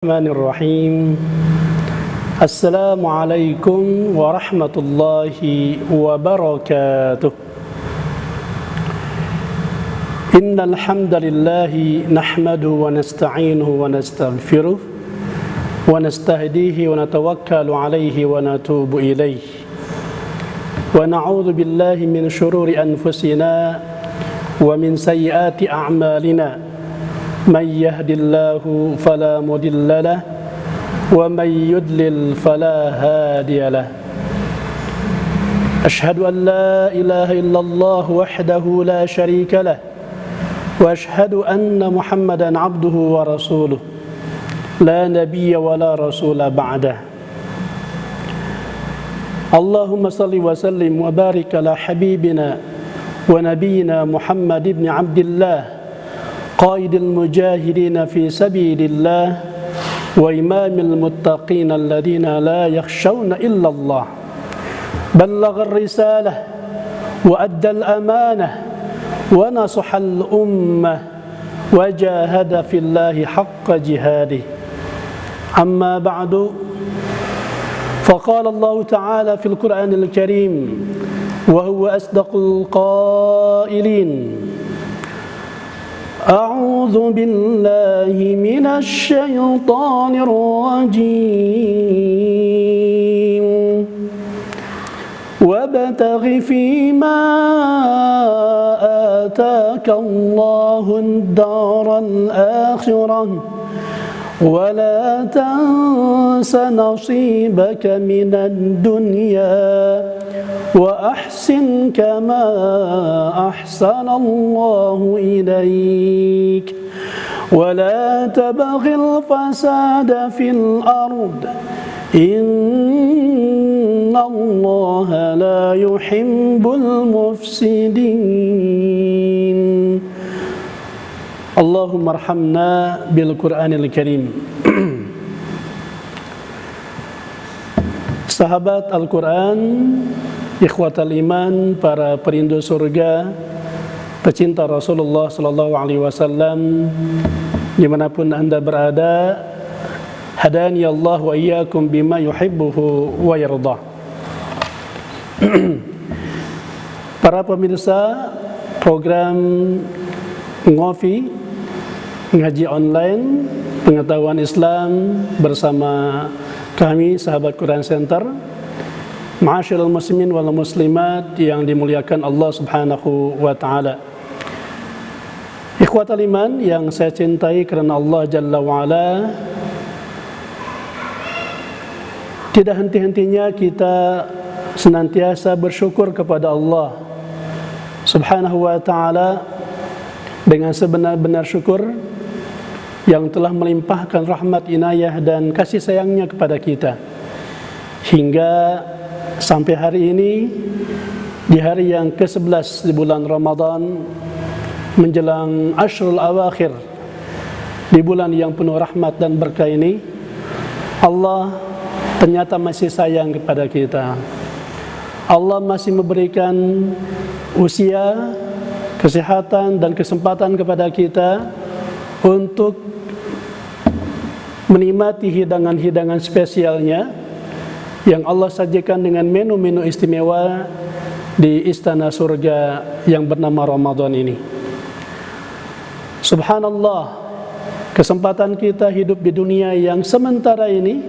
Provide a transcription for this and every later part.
Bismillahirrahmanirrahim. Assalamualaikum warahmatullahi wabarakatuh. Innal hamdalillahi nahmaduhu wa nasta'inuhu wa nastaghfiruh wa nastahdihi wa natawakkalu alayhi wa natubu ilayhi. Wa na'udzu billahi min shururi anfusina wa min sayyiati a'malina. من يهد الله فلا مضل له ومن يضلل فلا هادي له أشهد أن لا إله إلا الله وحده لا شريك له وأشهد أن محمدا عبده ورسوله لا نبي ولا رسول بعده اللهم صل وسلم وبارك على حبيبنا ونبينا محمد بن عبد الله قائد المجاهدين في سبيل الله وإمام المتقين الذين لا يخشون إلا الله بلغ الرسالة وأدى الأمانة ونصح الأمة وجاهد في الله حق جهاده أما بعد فقال الله تعالى في القرآن الكريم وهو أصدق القائلين أعوذ بالله من الشيطان الرجيم وابتغ فيما آتاك الله الدار الآخرة ولا تنس نصيبك من الدنيا وأحسن كما أحسن الله إليك ولا تبغ الفساد في الأرض إن الله لا يحب المفسدين اللهم ارحمنا بالقرآن الكريم. Sahabat Al-Quran, ikhwatal iman, para perindu surga, pecinta Rasulullah sallallahu alaihi wasallam, dimanapun Anda berada, hadani Allah wa iyyakum bima yuhibbuhu wa yardah. Para pemirsa program Ngopi, ngaji online, pengetahuan Islam bersama kami sahabat Quran Center, ma'asyiral muslimin wal muslimat yang dimuliakan Allah Subhanahu wa taala. Ikhwatal iman yang saya cintai karena Allah Jalla wa ala, tidak henti-hentinya kita senantiasa bersyukur kepada Allah Subhanahu wa taala dengan sebenar-benar syukur yang telah melimpahkan rahmat, inayah dan kasih sayangnya kepada kita hingga sampai hari ini, di hari yang ke-11 di bulan Ramadan menjelang Ashrul Awakhir, di bulan yang penuh rahmat dan berkah ini, Allah ternyata masih sayang kepada kita. Allah masih memberikan usia, kesehatan dan kesempatan kepada kita untuk menikmati hidangan-hidangan spesialnya yang Allah sajikan dengan menu-menu istimewa di istana surga yang bernama Ramadan ini. Subhanallah, kesempatan kita hidup di dunia yang sementara ini,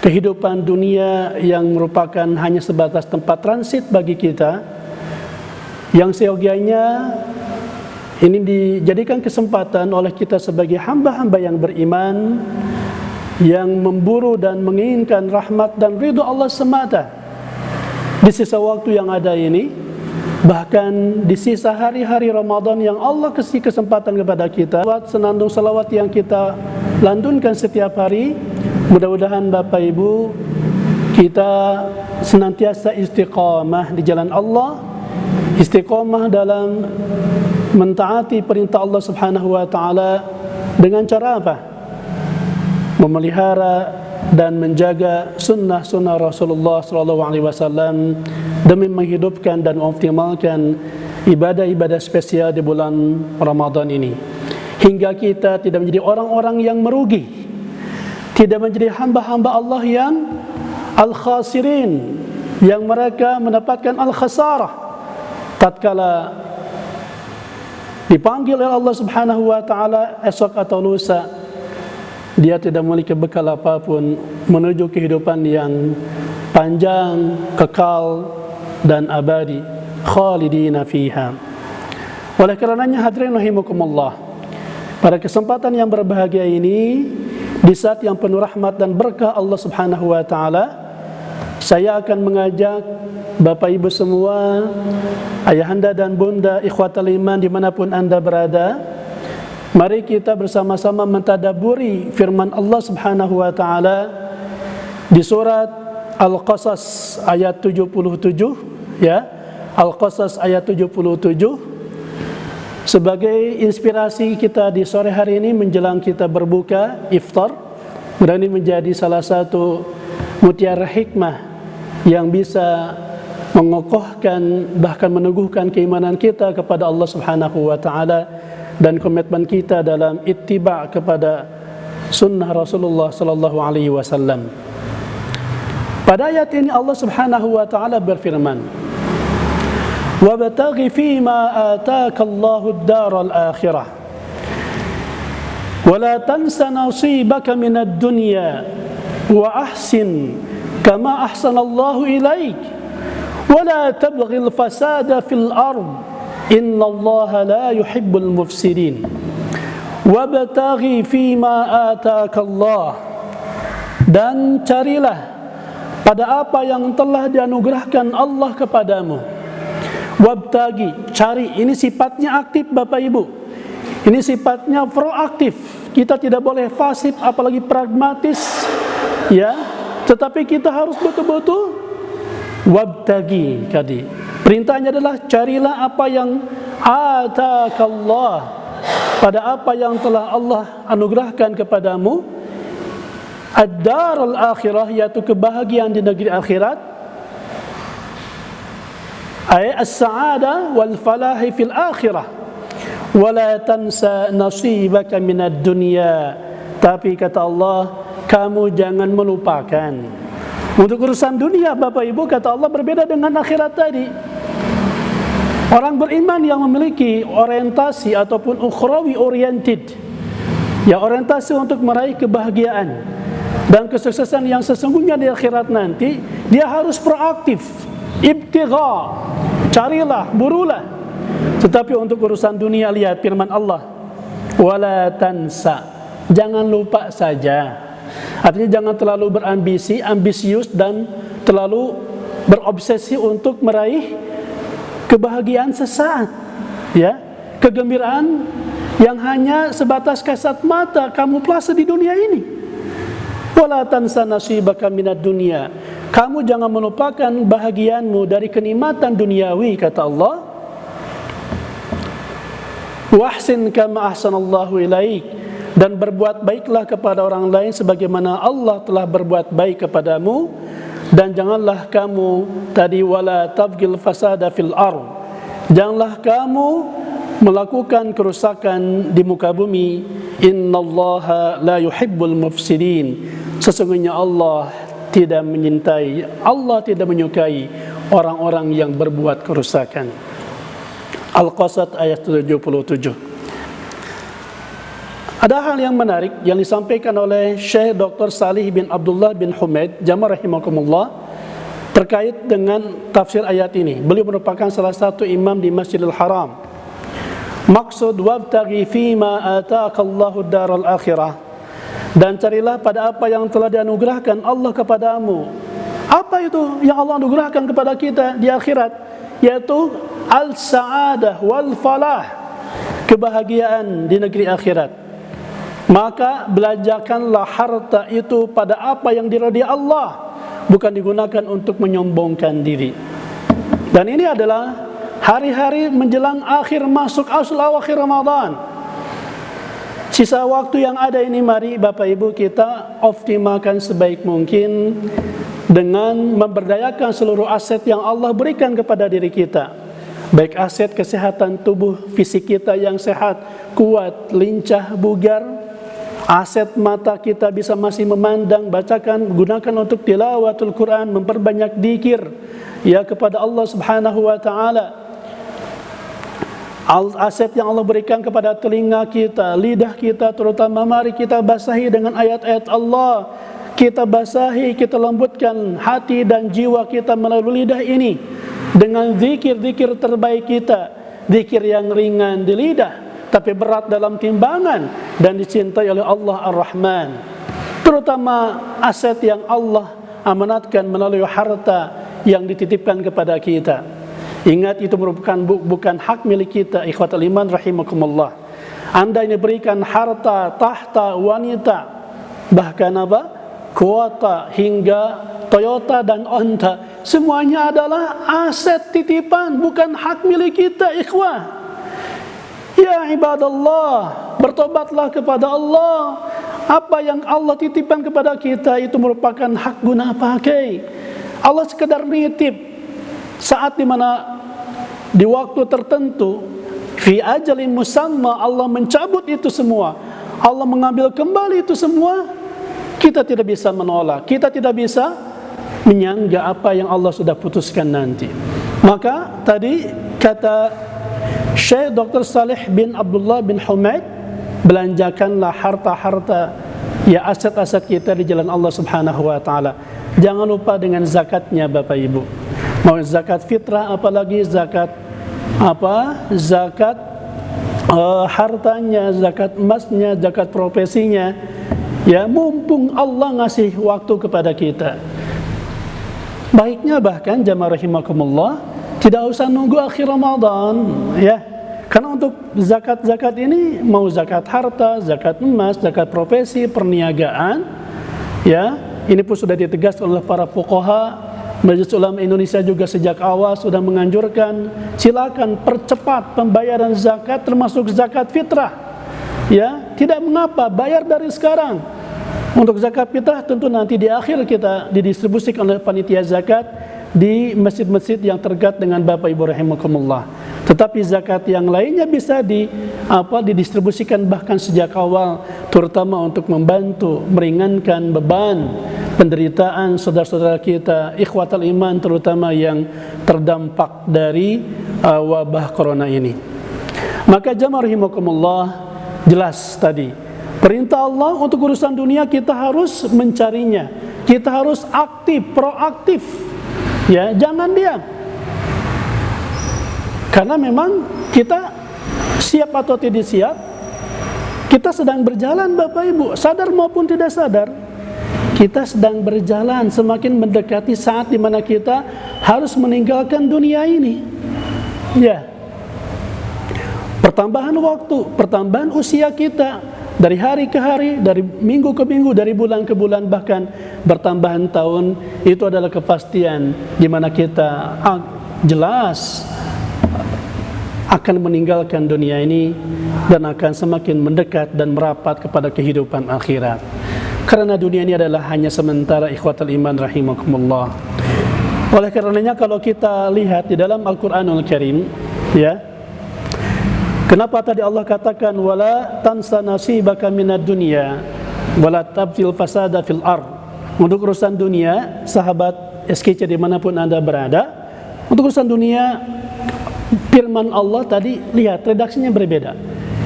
kehidupan dunia yang merupakan hanya sebatas tempat transit bagi kita, yang seyogianya ini dijadikan kesempatan oleh kita sebagai hamba-hamba yang beriman, yang memburu dan menginginkan rahmat dan ridho Allah semata di sisa waktu yang ada ini, bahkan di sisa hari-hari Ramadan yang Allah kasih kesempatan kepada kita. Senandung salawat yang kita lantunkan setiap hari, mudah-mudahan Bapak Ibu kita senantiasa istiqamah di jalan Allah, istiqamah dalam mentaati perintah Allah Subhanahu wa taala dengan cara apa? Memelihara dan menjaga sunnah-sunnah Rasulullah sallallahu alaihi wasallam demi menghidupkan dan mengoptimalkan ibadah-ibadah spesial di bulan Ramadan ini. hingga kita tidak menjadi orang-orang yang merugi, tidak menjadi hamba-hamba Allah yang al-khasirin, yang mereka mendapatkan al-khasarah tatkala dipanggil oleh Allah Subhanahu wa taala esok atau lusa. Dia tidak memiliki bekal apapun menuju kehidupan yang panjang, kekal dan abadi, khalidina fiha. Oleh karenanya hadirin rahimakumullah, pada kesempatan yang berbahagia ini, di saat yang penuh rahmat dan berkah Allah Subhanahu wa taala, saya akan mengajak Bapak Ibu semua, ayahanda dan bunda, ikhwatal iman dimanapun anda berada, mari kita bersama-sama mentadaburi firman Allah Subhanahu wa taala di surat Al-Qasas ayat 77, ya. Al-Qasas ayat 77 sebagai inspirasi kita di sore hari ini menjelang kita berbuka iftar. Mudah ini menjadi salah satu mutiara hikmah yang bisa mengokohkan bahkan meneguhkan keimanan kita kepada Allah Subhanahu wa taala dan komitmen kita dalam ittiba kepada sunnah Rasulullah sallallahu alaihi wasallam. Pada ayat ini Allah Subhanahu wa taala berfirman, "Wabtaghi fima ataka Allahu ad-daral akhirah wa la tansa nasibaka minad dunya wa ahsin kama ahsana Allahu ilaik wa la tabghil fasada fil ard innallaha la yuhibbul mufsidin." Wabtaghi fima ataka Allah, dan carilah pada apa yang telah dianugerahkan Allah kepadamu. Wabtagi, cari, ini sifatnya aktif Bapak Ibu. Ini sifatnya proaktif. Kita tidak boleh pasif apalagi pragmatis, ya. Tetapi kita harus betul-betul wabtagi tadi. Perintahnya adalah carilah apa yang atakallah, pada apa yang telah Allah anugerahkan kepadamu. Ad-darul akhirah, yaitu kebahagiaan di negeri akhirat. Ay as-sa'ada wal falahi fil akhirah. Wala tansa nasibaka minad dunya. Tapi kata Allah, kamu jangan melupakan. Untuk urusan dunia Bapak Ibu, kata Allah, berbeda dengan akhirat tadi. Orang beriman yang memiliki orientasi ataupun ukhrawi oriented, ya, orientasi untuk meraih kebahagiaan dan kesuksesan yang sesungguhnya di akhirat nanti, dia harus proaktif, ibtigha, carilah, burulah. Tetapi untuk urusan dunia, lihat firman Allah, wala tansa, jangan lupa saja. Artinya jangan terlalu berambisi, ambisius dan terlalu berobsesi untuk meraih kebahagiaan sesaat, ya, kegembiraan yang hanya sebatas kasat mata kamu pelasa di dunia ini. Wala tansa nasibaka minad dunya, kamu jangan melupakan bahagianmu dari kenikmatan duniawi, kata Allah. Wahsin kama ahsanallahu ilaik, dan berbuat baiklah kepada orang lain sebagaimana Allah telah berbuat baik kepadamu. Dan janganlah kamu tadi wala tabghil fasada fil ard, janganlah kamu melakukan kerusakan di muka bumi. Innallaha la yuhibbul mufsidin, sesungguhnya Allah tidak menyintai, Allah tidak menyukai orang-orang yang berbuat kerusakan. Al-Qasas ayat 77. Ada hal yang menarik yang disampaikan oleh Syekh Dr. Salih bin Abdullah bin Humaid Jamaah rahimakumullah terkait dengan tafsir ayat ini. Beliau merupakan salah satu imam di Masjidil Haram. Maksud wabtaghi fima ataka Allahu daral akhirah, dan carilah pada apa yang telah dianugerahkan Allah kepadamu. Apa itu yang Allah anugerahkan kepada kita di akhirat? Yaitu al-sa'adah wal falah, kebahagiaan di negeri akhirat. Maka belajarkanlah harta itu pada apa yang diridai Allah, bukan digunakan untuk menyombongkan diri. Dan ini adalah hari-hari menjelang akhir masuk akhir Ramadan. Sisa waktu yang ada ini, mari Bapak Ibu kita optimalkan sebaik mungkin dengan memberdayakan seluruh aset yang Allah berikan kepada diri kita. baik aset kesehatan tubuh fisik kita yang sehat, kuat, lincah, bugar, aset mata kita bisa masih memandang, bacakan, gunakan untuk tilawatul Quran, memperbanyak dzikir ya kepada Allah Subhanahu wa taala. Aset yang Allah berikan kepada telinga kita, lidah kita terutama, mari kita basahi dengan ayat-ayat Allah. Kita basahi, kita lembutkan hati dan jiwa kita melalui lidah ini dengan zikir-zikir terbaik kita, zikir yang ringan di lidah tapi berat dalam timbangan dan dicintai oleh Allah Ar-Rahman. Terutama aset yang Allah amanatkan melalui harta yang dititipkan kepada kita. Ingat, itu merupakan bukan hak milik kita, ikhwatul iman rahimakumullah. Anda ini berikan harta, tahta, wanita, bahkan apa? Kuota hingga Toyota dan onta, semuanya adalah aset titipan, bukan hak milik kita, ikhwah. Ya ibadallah, bertobatlah kepada Allah. Apa yang Allah titipkan kepada kita itu merupakan hak guna pakai. Allah sekedar nitip saat dimana di waktu tertentu, fi ajalin musamma, Allah mencabut itu semua, Allah mengambil kembali itu semua. Kita tidak bisa menolak, kita tidak bisa menyangga apa yang Allah sudah putuskan nanti. Maka tadi kata Syekh Dr. Saleh bin Abdullah bin Humaid, belanjakanlah harta-harta ya, aset-aset kita di jalan Allah Subhanahu wa taala. Jangan lupa dengan zakatnya Bapak Ibu. Mau zakat fitrah, apalagi zakat zakat hartanya, zakat emasnya, zakat profesinya. Ya, mumpung Allah ngasih waktu kepada kita. Baiknya bahkan jamaah rahimakumullah, tidak usah nunggu akhir Ramadan, ya. Karena untuk zakat-zakat ini, mau zakat harta, zakat emas, zakat profesi, perniagaan, ya, ini pun sudah ditegaskan oleh para fuqaha. Majelis Ulama Indonesia juga sejak awal sudah menganjurkan, silakan percepat pembayaran zakat, termasuk zakat fitrah. Ya, tidak mengapa, bayar dari sekarang. Untuk zakat fitrah tentu nanti di akhir kita didistribusikan oleh panitia zakat di masjid-masjid yang terdekat dengan Bapak Ibu rahimakumullah. Tetapi zakat yang lainnya bisa didistribusikan bahkan sejak awal, terutama untuk membantu meringankan beban penderitaan saudara-saudara kita, ikhwatul iman, terutama yang terdampak dari wabah corona ini. Maka jamaah rahimakumullah, jelas tadi perintah Allah untuk urusan dunia kita harus mencarinya, kita harus aktif, proaktif, ya, jangan diam. Karena memang kita siap atau tidak siap, kita sedang berjalan Bapak Ibu, sadar maupun tidak sadar, kita sedang berjalan semakin mendekati saat di mana kita harus meninggalkan dunia ini. Ya, pertambahan waktu, pertambahan usia kita dari hari ke hari, dari minggu ke minggu, dari bulan ke bulan, bahkan bertambahan tahun, itu adalah kepastian di mana kita jelas akan meninggalkan dunia ini dan akan semakin mendekat dan merapat kepada kehidupan akhirat. Karena dunia ini adalah hanya sementara, ikhwatul iman rahimakumullah. Oleh karenanya kalau kita lihat di dalam Al-Qur'anul Karim, ya, kenapa tadi Allah katakan wala tansa nasibaka minad dunya wala tabtil fasada fil ard. Untuk urusan dunia, sahabat SKC dimanapun Anda berada, untuk urusan dunia, firman Allah tadi, lihat redaksinya berbeda.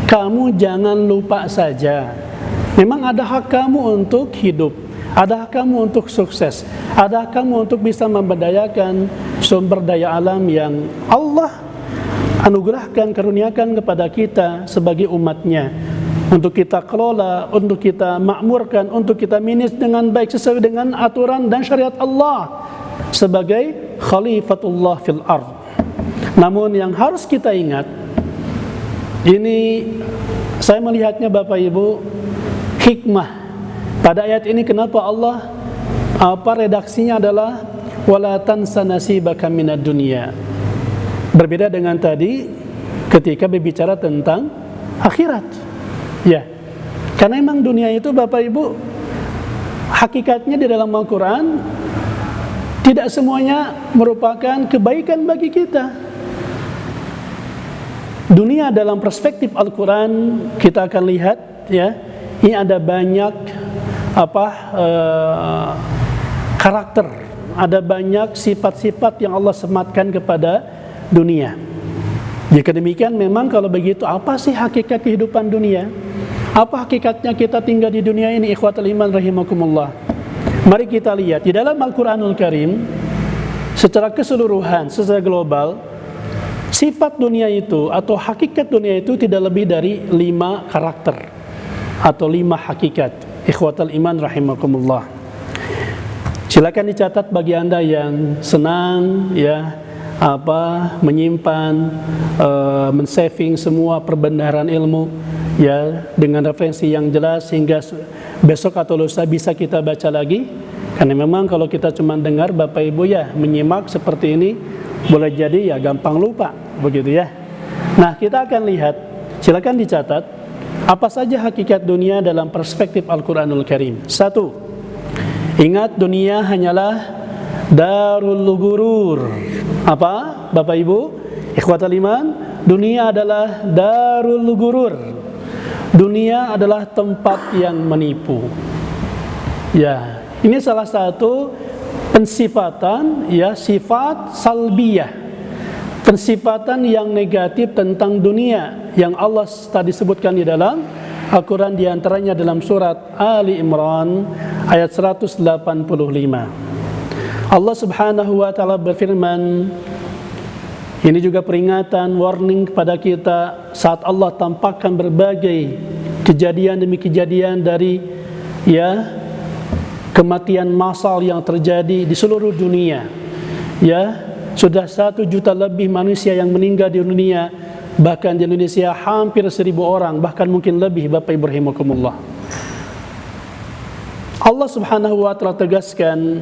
Kamu jangan lupa saja, memang ada hak kamu untuk hidup, ada hak kamu untuk sukses, ada hak kamu untuk bisa memberdayakan sumber daya alam yang Allah anugerahkan, karuniakan kepada kita sebagai umatnya, untuk kita kelola, untuk kita makmurkan, untuk kita manage dengan baik sesuai dengan aturan dan syariat Allah sebagai khalifatullah fil ard. Namun yang harus kita ingat, ini saya melihatnya Bapak Ibu, hikmah pada ayat ini, kenapa Allah redaksinya adalah wala tansa nasibaka minad dunya. Berbeda dengan tadi ketika berbicara tentang akhirat. Ya. Karena memang dunia itu Bapak Ibu, hakikatnya di dalam Al-Qur'an tidak semuanya merupakan kebaikan bagi kita. Dunia dalam perspektif Al-Quran kita akan lihat, ya, ini ada banyak karakter, ada banyak sifat-sifat yang Allah sematkan kepada dunia. Jika demikian, memang kalau begitu, apa sih hakikat kehidupan dunia? Apa hakikatnya kita tinggal di dunia ini, ikhwatul iman rahimakumullah? Mari kita lihat di dalam Al-Quranul Karim secara keseluruhan, secara global, sifat dunia itu atau hakikat dunia itu tidak lebih dari 5 karakter atau 5 hakikat. Ikhwatul iman rahimakumullah. Silakan dicatat bagi Anda yang senang, ya, menyimpan, mensaving semua perbendaharaan ilmu, ya, dengan referensi yang jelas sehingga besok atau lusa bisa kita baca lagi. Karena memang kalau kita cuma dengar Bapak Ibu, ya, menyimak seperti ini, boleh jadi ya gampang lupa, begitu ya. Nah, kita akan lihat, silakan dicatat apa saja hakikat dunia dalam perspektif Al-Quranul Karim. 1. Ingat, dunia hanyalah darul ghurur. Apa, Bapak Ibu, ikhwatul iman? Dunia adalah darul ghurur. Dunia adalah tempat yang menipu. Ya, ini salah satu pensifatan, ya, sifat salbiyah, pensifatan yang negatif tentang dunia yang Allah tadi sebutkan di dalam Al-Quran, diantaranya dalam surat Ali Imran ayat 185. Allah subhanahu wa ta'ala berfirman, ini juga peringatan, warning kepada kita saat Allah tampakkan berbagai kejadian demi kejadian dari, ya, kematian massal yang terjadi di seluruh dunia. Ya, sudah 1 juta lebih manusia yang meninggal di dunia, bahkan di Indonesia hampir 1.000 orang, bahkan mungkin lebih, Bapak Ibu rahimakumullah. Allah subhanahu wa ta'ala tegaskan,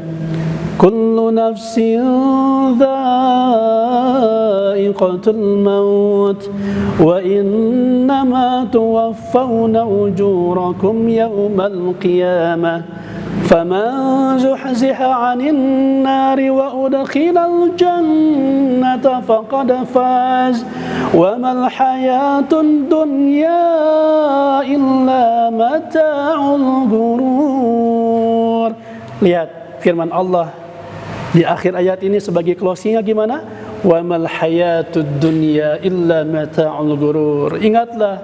kullu nafsin dha'iqatul maut wa innama tuwaffawna ujurakum yawmal qiyamah faman zuhziha 'anil nari wa udkhilal jannata faqad faz wa mal hayatud dunya illa mata'ul ghurur. Lihat firman Allah di akhir ayat ini sebagai closingnya gimana? Wa mal hayatud dunya illa mata'ul ghurur. Ingatlah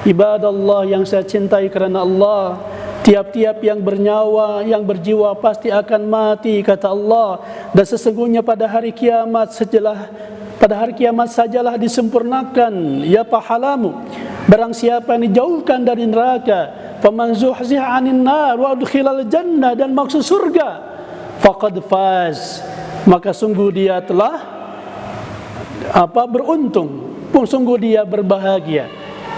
ibadallah yang saya cintai karena Allah, tiap-tiap yang bernyawa, yang berjiwa pasti akan mati, kata Allah. Dan sesungguhnya pada hari kiamat sajalah disempurnakan, ya, pahalamu. Barang siapa yang dijauhkan dari neraka, faman zuhziha 'anil nar wa udkhilal jannah, dan maksud surga, faqad faz, maka sungguh dia telah beruntung, sungguh dia berbahagia.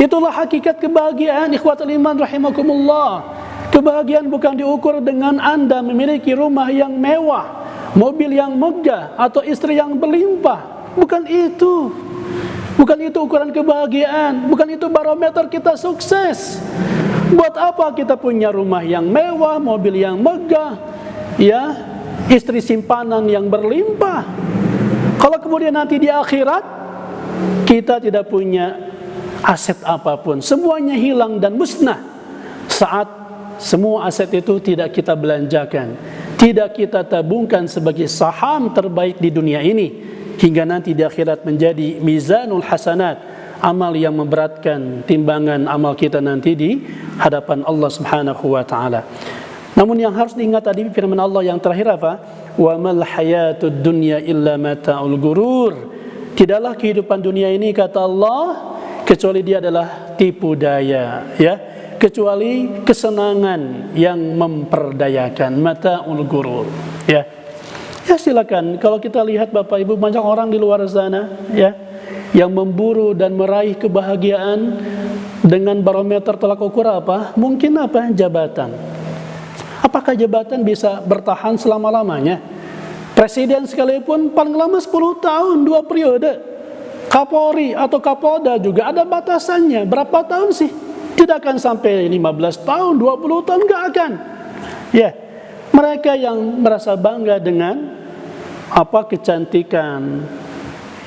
Itulah hakikat kebahagiaan, ikhwatul iman rahimakumullah. Kebahagiaan bukan diukur dengan Anda memiliki rumah yang mewah, mobil yang megah, atau istri yang berlimpah. Bukan itu. Bukan itu ukuran kebahagiaan. Bukan itu barometer kita sukses. Buat apa kita punya rumah yang mewah, mobil yang megah, ya, istri simpanan yang berlimpah, kalau kemudian nanti di akhirat kita tidak punya aset apapun, semuanya hilang dan musnah saat semua aset itu tidak kita belanjakan, tidak kita tabungkan sebagai saham terbaik di dunia ini, hingga nanti di akhirat menjadi mizanul hasanat, amal yang memberatkan timbangan amal kita nanti di hadapan Allah subhanahu wa ta'ala. Namun yang harus diingat tadi firman Allah yang terakhir apa? Wa mal hayatud dunya illa mata'ul ghurur. Tidaklah kehidupan dunia ini, kata Allah, kecuali dia adalah tipu daya, ya, kecuali kesenangan yang memperdayakan, mata'ul ghurur, ya. Ya, silakan kalau kita lihat Bapak Ibu, banyak orang di luar sana, ya, yang memburu dan meraih kebahagiaan dengan barometer tolak ukur apa? Mungkin apa? Jabatan. Apakah jabatan bisa bertahan selama-lamanya? Presiden sekalipun paling lama 10 tahun, 2 periode. Kapolri atau Kapolda juga ada batasannya. Berapa tahun sih? Tidak akan sampai 15 tahun, 20 tahun, enggak akan. Ya, mereka yang merasa bangga dengan kecantikan,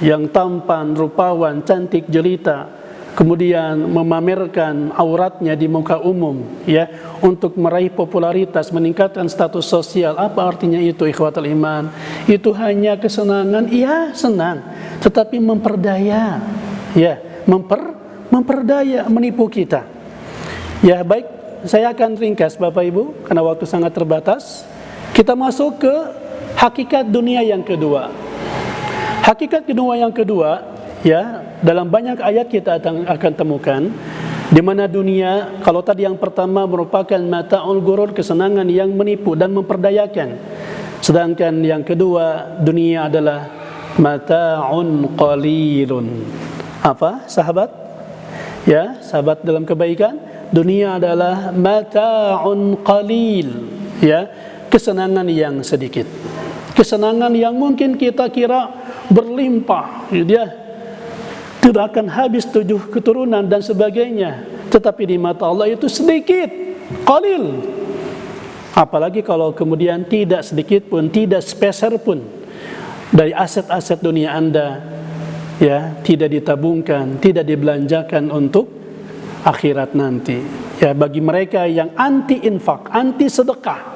yang tampan, rupawan, cantik, jelita, kemudian memamerkan auratnya di muka umum, ya, untuk meraih popularitas, meningkatkan status sosial. Apa artinya itu, ikhwatul iman? Itu hanya kesenangan, iya senang, tetapi memperdaya, ya, memperdaya, menipu kita. Ya, baik, saya akan ringkas Bapak Ibu karena waktu sangat terbatas. Kita masuk ke hakikat dunia yang kedua. Hakikat kedua yang kedua, ya, dalam banyak ayat kita akan temukan di mana dunia, kalau tadi yang pertama merupakan mata'ul ghurur, kesenangan yang menipu dan memperdayakan. Sedangkan yang kedua, dunia adalah mata'un qalilun. Apa, sahabat? Ya, sahabat dalam kebaikan, dunia adalah mata'un qalil, ya, kesenangan yang sedikit. Kesenangan yang mungkin kita kira berlimpah, ya, tidak akan habis 7 keturunan dan sebagainya, tetapi di mata Allah itu sedikit, qalil. Apalagi kalau kemudian tidak sedikit pun, tidak sepeser pun dari aset-aset dunia Anda, ya, tidak ditabungkan, tidak dibelanjakan untuk akhirat nanti. Ya, bagi mereka yang anti infak, anti sedekah,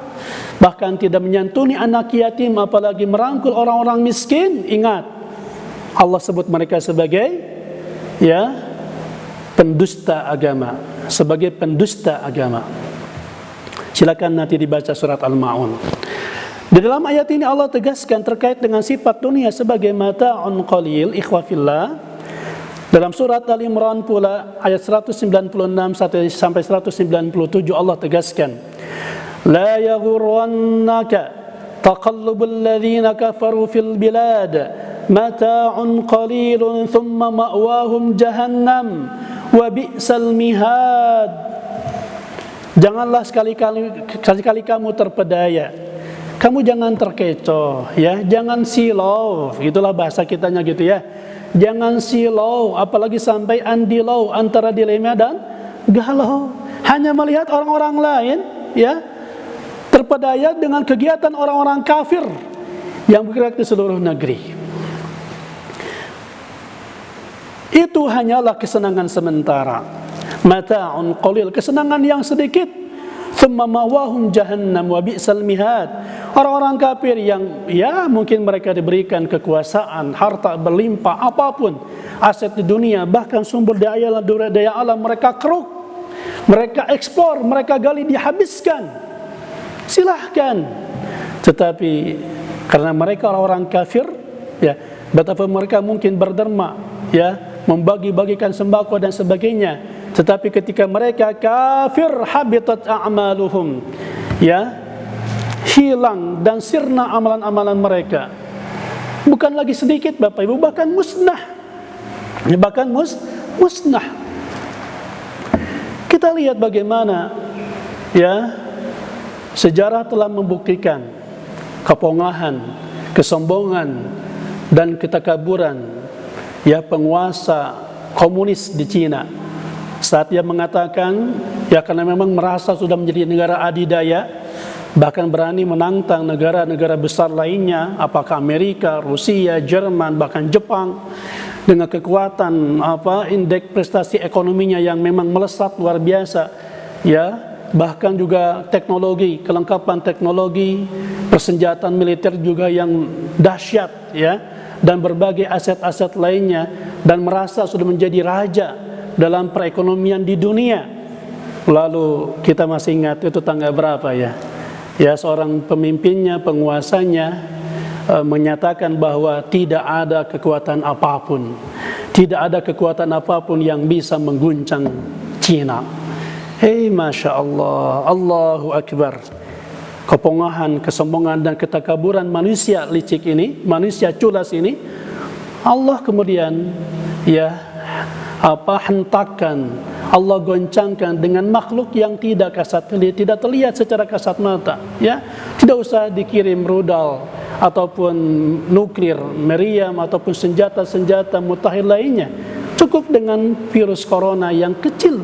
bahkan tidak menyantuni anak yatim, apalagi merangkul orang-orang miskin, ingat, Allah sebut mereka sebagai, ya, pendusta agama, sebagai pendusta agama. Silakan nanti dibaca surat Al-Ma'un. Di dalam ayat ini Allah tegaskan terkait dengan sifat dunia sebagai mata'un qalil, ikhwa fillah. Dalam surat Al-Imran pula ayat 196 sampai 197 Allah tegaskan, la yaghurrannaka taqallubul ladzina kafaru fil bilad mata'un qalilun thumma ma'wahum jahannam wa bi'sal mihad. Janganlah sekali-kali kamu terpedaya, kamu jangan terkecoh, ya, jangan silau, gitulah bahasa kitanya gitu, ya. Jangan silau, apalagi sampai andilau, antara dilema dan galau, hanya melihat orang-orang lain, ya, terpedaya dengan kegiatan orang-orang kafir yang bergerak di seluruh negeri. Itu hanyalah kesenangan sementara, mata'un qalil, kesenangan yang sedikit. Thumma ma'wahum jahannam wa bi'sal mihad. Orang-orang kafir yang, ya, mungkin mereka diberikan kekuasaan, harta berlimpah, apapun, aset di dunia, bahkan sumber daya alam mereka keruk, mereka ekspor, mereka gali, dihabiskan. Silahkan. Tetapi karena mereka orang-orang kafir, ya, betapa mereka mungkin berderma, ya, membagi-bagikan sembako dan sebagainya. Tetapi ketika mereka kafir, habitat a'maluhum, ya, hilang dan sirna amalan-amalan mereka. Bukan lagi sedikit Bapak Ibu, bahkan musnah. Bahkan musnah. Kita lihat bagaimana, ya, sejarah telah membuktikan kepongahan, kesombongan dan ketakaburan, ya, penguasa komunis di Cina. Saat dia mengatakan, ya, karena memang merasa sudah menjadi negara adidaya, bahkan berani menantang negara-negara besar lainnya, apakah Amerika, Rusia, Jerman, bahkan Jepang, dengan kekuatan indeks prestasi ekonominya yang memang melesat luar biasa, ya, bahkan juga teknologi, kelengkapan teknologi, persenjataan militer juga yang dahsyat, ya, dan berbagai aset-aset lainnya, dan merasa sudah menjadi raja dalam perekonomian di dunia. Lalu kita masih ingat itu tanggal berapa, ya? Ya, seorang pemimpinnya, penguasanya menyatakan bahwa tidak ada kekuatan apapun, tidak ada kekuatan apapun yang bisa mengguncang Cina. Hei, Masya Allah, Allahu Akbar. Kepongahan, kesombongan dan ketakaburan manusia licik ini, manusia culas ini, Allah kemudian, ya, hentakan, Allah goncangkan dengan makhluk yang tidak terlihat secara kasat mata, ya. Tidak usah dikirim rudal ataupun nuklir, meriam ataupun senjata-senjata mutakhir lainnya. Cukup dengan virus corona yang kecil,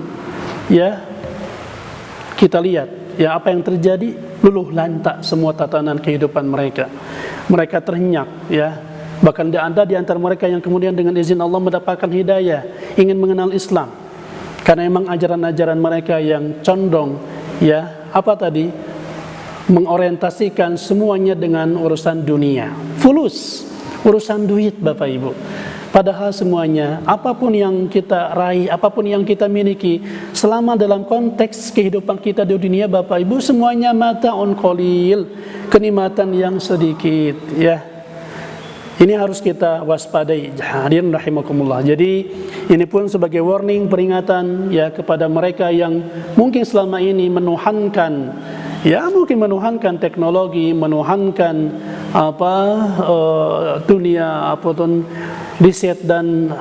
ya. Kita lihat, ya, apa yang terjadi, luluh lantak semua tatanan kehidupan mereka. Mereka terhenyak, ya. Bahkan ada di antara mereka yang kemudian dengan izin Allah mendapatkan hidayah, ingin mengenal Islam. Karena memang ajaran-ajaran mereka yang condong, ya, apa tadi? Mengorientasikan semuanya dengan urusan dunia. Fulus, urusan duit Bapak Ibu. Padahal semuanya, apapun yang kita raih, apapun yang kita miliki, selama dalam konteks kehidupan kita di dunia Bapak Ibu, semuanya mata'un qalil, kenikmatan yang sedikit, ya. Ini harus kita waspadai. Hadirin rahimakumullah. Jadi ini pun sebagai warning, peringatan ya kepada mereka yang mungkin selama ini menuhankan, ya mungkin menuhankan teknologi, menuhankan dunia apapun riset dan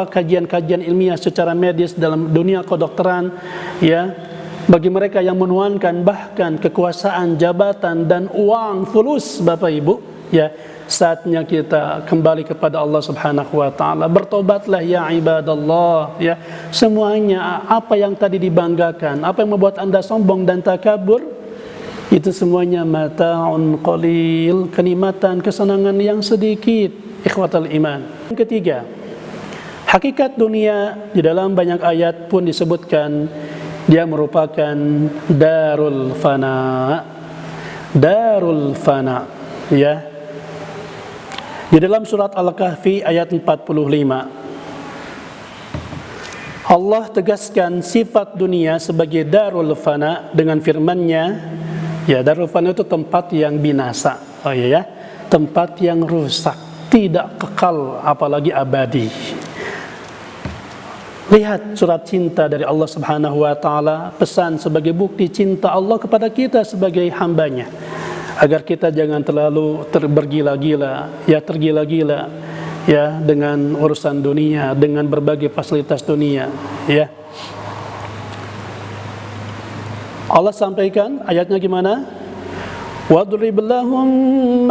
kajian-kajian ilmiah secara medis dalam dunia kedokteran, ya. Bagi mereka yang menuhankan bahkan kekuasaan, jabatan dan uang fulus Bapak Ibu, ya, saatnya kita kembali kepada Allah Subhanahu wa taala. Bertobatlah ya ibadallah, ya. Semuanya apa yang tadi dibanggakan, apa yang membuat Anda sombong dan takabur, itu semuanya mata'un qalil, kenikmatan, kesenangan yang sedikit. Ikhwatal iman. Yang ketiga, hakikat dunia di dalam banyak ayat pun disebutkan dia merupakan darul fana. Darul fana, ya. Di dalam surat Al-Kahfi ayat 45, Allah tegaskan sifat dunia sebagai darul fana dengan firman-Nya, ya, darul fana itu tempat yang binasa. Oh iya ya, tempat yang rusak, tidak kekal apalagi abadi. Lihat surat cinta dari Allah Subhanahu wa taala, pesan sebagai bukti cinta Allah kepada kita sebagai hambanya, agar kita jangan terlalu tergila-gila ya dengan urusan dunia, dengan berbagai fasilitas dunia, ya. Allah sampaikan ayatnya gimana? وَاضْرِبْ لَهُمْ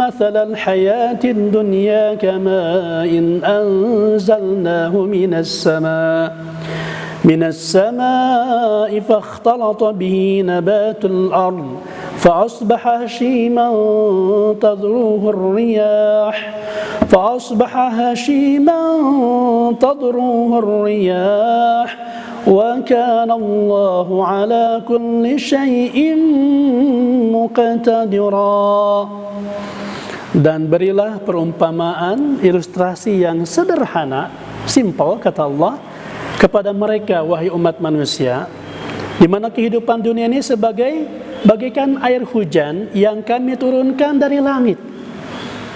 مَثَلَ الْحَيَاةِ الدُّنْيَا كَمَاءٍ أَنزَلْنَاهُ مِنَ السَّمَاءِ فَاخْتَلَطَ بِهِ نَبَاتُ الْأَرْضِ فَأَصْبَحَ هَشِيمًا تَذْرُوهُ الرِّيَاحُ وَكَانَ اللَّهُ عَلَى كُلِّ شَيْءٍ مُقْتَدِرًا. Dan berilah perumpamaan, ilustrasi yang sederhana, simple kata Allah, kepada mereka wahai umat manusia, di mana kehidupan dunia ini bagaikan air hujan yang kami turunkan dari langit.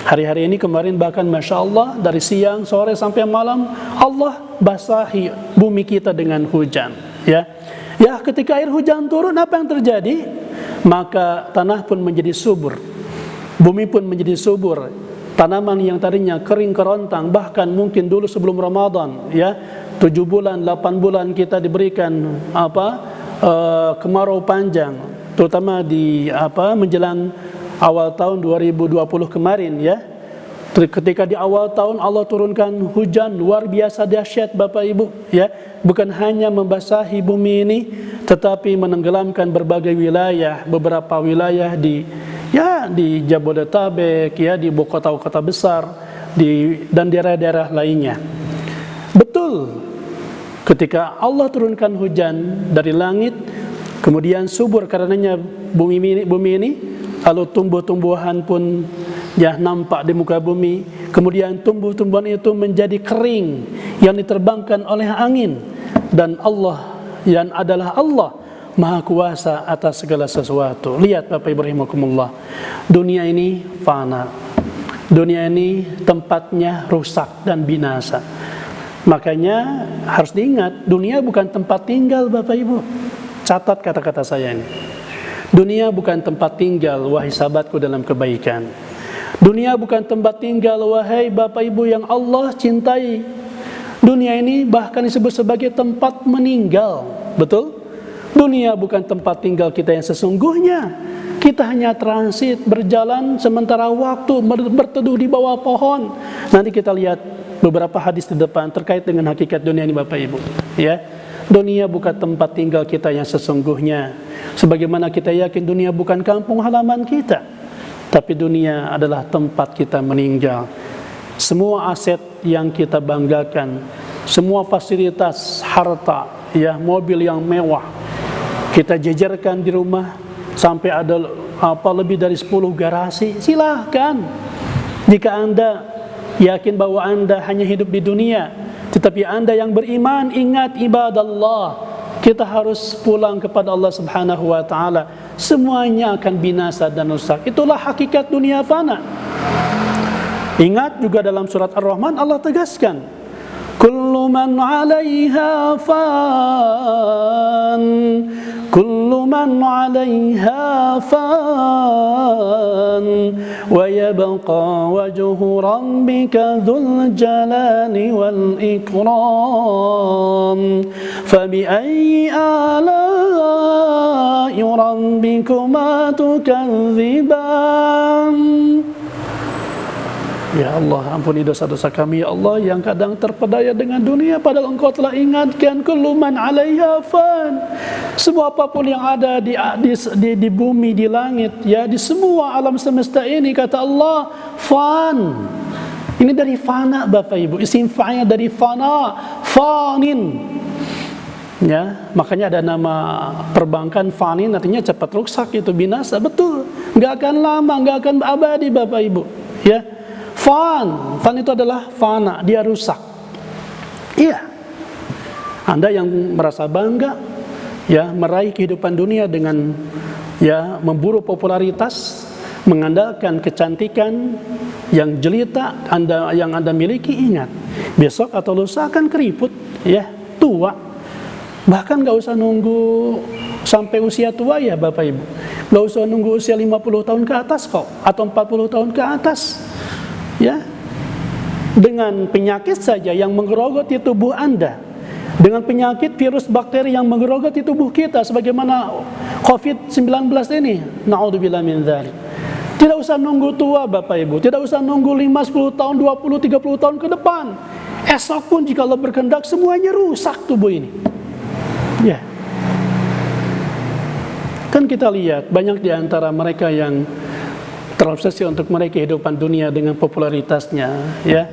Hari-hari ini kemarin bahkan Masya Allah dari siang, sore sampai malam Allah basahi bumi kita dengan hujan, ya. Ya, ketika air hujan turun apa yang terjadi? Maka tanah pun menjadi subur, bumi pun menjadi subur. Tanaman yang tadinya kering kerontang, bahkan mungkin dulu sebelum Ramadan, ya, 7 bulan, 8 bulan kita diberikan kemarau panjang, terutama di menjelang awal tahun 2020 kemarin, ya. Ketika di awal tahun Allah turunkan hujan luar biasa dahsyat Bapak Ibu, ya. Bukan hanya membasahi bumi ini, tetapi menenggelamkan berbagai wilayah, beberapa wilayah di Jabodetabek, ya, di kota-kota besar, dan daerah-daerah lainnya. Betul, ketika Allah turunkan hujan dari langit, kemudian subur karenanya bumi ini, lalu tumbuh-tumbuhan pun ya nampak di muka bumi. Kemudian tumbuh-tumbuhan itu menjadi kering yang diterbangkan oleh angin. Dan Allah yang adalah Allah Maha Kuasa atas segala sesuatu. Lihat Bapak Ibu rahimakumullah, dunia ini fana, dunia ini tempatnya rusak dan binasa. Makanya harus diingat, dunia bukan tempat tinggal Bapak Ibu. Catat kata-kata saya ini. Dunia bukan tempat tinggal wahai sahabatku dalam kebaikan. Dunia bukan tempat tinggal wahai Bapak Ibu yang Allah cintai. Dunia ini bahkan disebut sebagai tempat meninggal. Betul? Dunia bukan tempat tinggal kita yang sesungguhnya. Kita hanya transit, berjalan sementara waktu, berteduh di bawah pohon. Nanti kita lihat beberapa hadis di depan terkait dengan hakikat dunia ini Bapak Ibu, ya. Dunia bukan tempat tinggal kita yang sesungguhnya. Sebagaimana kita yakin dunia bukan kampung halaman kita, tapi dunia adalah tempat kita meninggal. semua aset yang kita banggakan, semua fasilitas harta, ya, mobil yang mewah kita jejerkan di rumah sampai ada lebih dari 10 garasi, silahkan. Jika Anda yakin bahwa Anda hanya hidup di dunia, tetapi Anda yang beriman, ingat ibadallah, kita harus pulang kepada Allah Subhanahu wa taala. Semuanya akan binasa dan rusak. Itulah hakikat dunia fana. Ingat juga dalam surat Ar-Rahman Allah tegaskan, kullu man 'alaiha fan, kullu man 'alaiha fan, wa yabqa wajhu rabbika dzul jalali wal ikram, fabi ayyi ala'i rabbikuma tukadziban. Ya Allah, ampuni dosa-dosa kami, ya Allah, yang kadang terpedaya dengan dunia, padahal Engkau telah ingatkan, kullu man 'alaiha fan. Semua apapun yang ada di bumi, di langit, ya, di semua alam semesta ini, kata Allah, fan. Ini dari fana, Bapak Ibu. Isim fa'ilnya dari fana, fanin. Ya, makanya ada nama perbankan fanin, artinya cepat rusak, itu binasa. Betul, nggak akan lama, nggak akan abadi, Bapak Ibu. Ya, fan itu adalah fana, dia rusak. Iya, Anda yang merasa bangga, ya, meraih kehidupan dunia dengan, ya, memburu popularitas, mengandalkan kecantikan yang jelita yang Anda miliki, ingat, besok atau lusa akan keriput, ya, tua. Bahkan gak usah nunggu sampai usia tua, ya Bapak Ibu. Gak usah nunggu usia 50 tahun ke atas kok, atau 40 tahun ke atas. Ya, dengan penyakit saja yang menggerogoti tubuh Anda, dengan penyakit virus bakteri yang menggerogoti tubuh kita, sebagaimana COVID-19 ini, na'udzubillah min dzalik. Tidak usah nunggu tua, Bapak Ibu. Tidak usah nunggu 5, 10 tahun, 20, 30 tahun ke depan. Esok pun jika Allah berkehendak, semuanya rusak tubuh ini. Ya, kan kita lihat banyak di antara mereka yang terobsesi untuk meraih kehidupan dunia dengan popularitasnya, ya,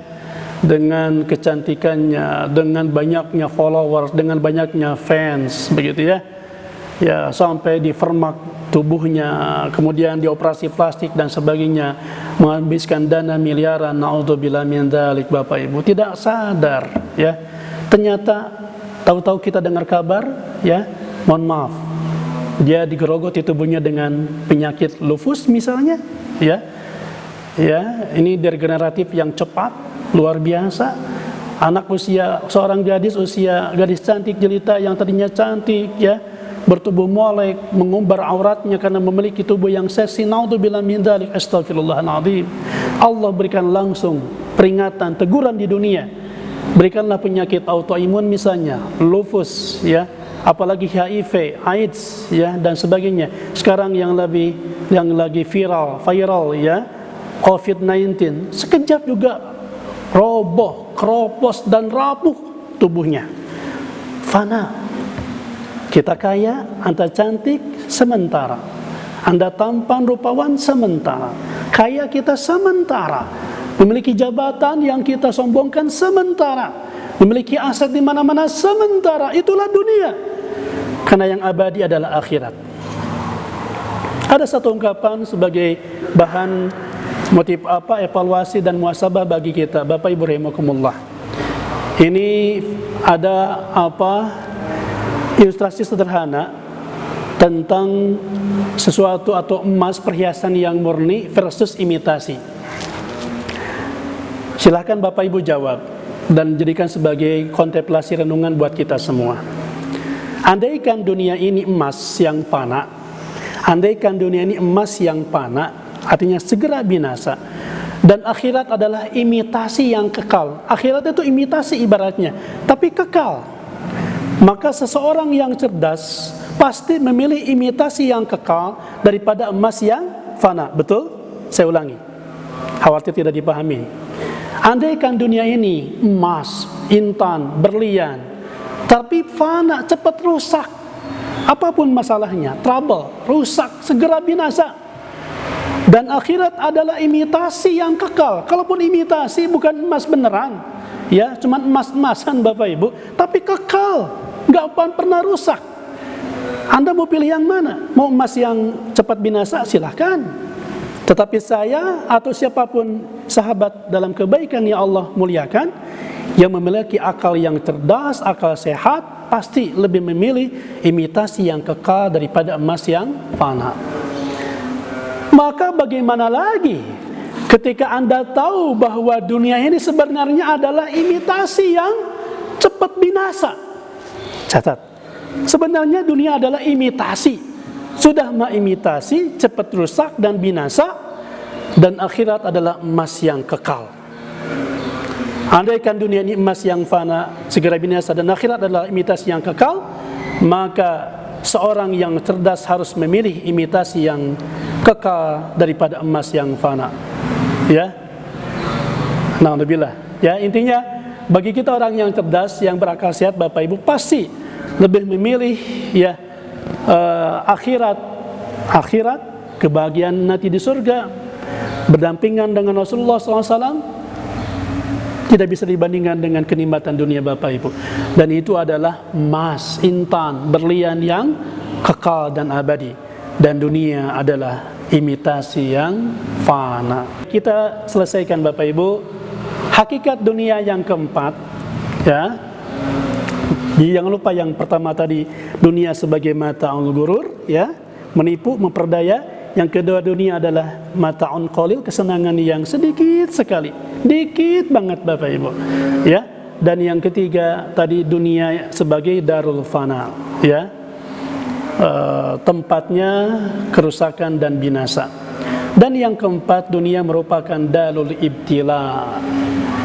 dengan kecantikannya, dengan banyaknya followers, dengan banyaknya fans, begitu ya. Ya, sampai difermak tubuhnya, kemudian dioperasi plastik dan sebagainya, menghabiskan dana miliaran, naudzubillah min dzalik, Bapak Ibu, tidak sadar, ya. Ternyata tahu-tahu kita dengar kabar, ya, mohon maaf, dia digerogoti tubuhnya dengan penyakit lupus misalnya, ya, ya, ini degeneratif yang cepat, luar biasa. Anak usia, seorang gadis cantik jelita yang tadinya cantik, ya, bertubuh molek, mengumbar auratnya karena memiliki tubuh yang seksi, naudzubillah min dzalik, astagfirullahaladzim. Allah berikan langsung peringatan, teguran di dunia. Berikanlah penyakit autoimun misalnya, lupus, ya, apalagi HIV, AIDS, ya, dan sebagainya. Sekarang yang lagi viral, ya, COVID-19, sekejap juga roboh, keropos dan rapuh tubuhnya. Fana. Kita kaya, Anda cantik sementara. Anda tampan rupawan sementara. Kaya kita sementara. Memiliki jabatan yang kita sombongkan sementara. Memiliki aset di mana-mana sementara. Itulah dunia. Karena yang abadi adalah akhirat. Ada satu ungkapan sebagai bahan motif evaluasi dan muhasabah bagi kita, Bapak Ibu rahimakumullah. Ini ada ilustrasi sederhana tentang sesuatu atau emas, perhiasan yang murni versus imitasi. Silahkan Bapak Ibu jawab dan jadikan sebagai kontemplasi renungan buat kita semua. Andaikan dunia ini emas yang fana, andaikan dunia ini emas yang fana, artinya segera binasa, dan akhirat adalah imitasi yang kekal. Akhirat itu imitasi ibaratnya, tapi kekal. Maka seseorang yang cerdas pasti memilih imitasi yang kekal daripada emas yang fana. Betul? Saya ulangi, khawatir tidak dipahami. Andaikan dunia ini emas, intan, berlian, tapi fana, cepat rusak. Apapun masalahnya, trouble, rusak, segera binasa. Dan akhirat adalah imitasi yang kekal. Kalaupun imitasi bukan emas beneran, ya, cuma emas-emasan Bapak Ibu, tapi kekal, nggak akan pernah rusak. Anda mau pilih yang mana? Mau emas yang cepat binasa, silahkan. Tetapi saya atau siapapun sahabat dalam kebaikan yang Allah muliakan, yang memiliki akal yang cerdas, akal sehat, pasti lebih memilih imitasi yang kekal daripada emas yang fana. Maka bagaimana lagi ketika Anda tahu bahwa dunia ini sebenarnya adalah imitasi yang cepat binasa. Catat, sebenarnya dunia adalah imitasi. Sudah mengimitasi, cepat rusak dan binasa. Dan akhirat adalah emas yang kekal. Andaikan dunia ini emas yang fana, segera binasa, dan akhirat adalah imitasi yang kekal, maka seorang yang cerdas harus memilih imitasi yang kekal daripada emas yang fana. Ya, na'udzubillah. Ya, intinya bagi kita orang yang cerdas, yang berakal sehat, Bapak Ibu, pasti lebih memilih ya akhirat, kebahagiaan nanti di surga, berdampingan dengan Rasulullah SAW, tidak bisa dibandingkan dengan kenikmatan dunia Bapak Ibu. Dan itu adalah emas, intan, berlian yang kekal dan abadi. Dan dunia adalah imitasi yang fana. Kita selesaikan Bapak Ibu hakikat dunia yang keempat, ya. Jangan lupa yang pertama tadi, dunia sebagai mata'ul gurur, ya, menipu, memperdaya. Yang kedua, dunia adalah mata'un qalil, kesenangan yang sedikit sekali, dikit banget Bapak Ibu, ya. Dan yang ketiga tadi, dunia sebagai darul fana, ya, tempatnya kerusakan dan binasa. Dan yang keempat, dunia merupakan darul ibtila,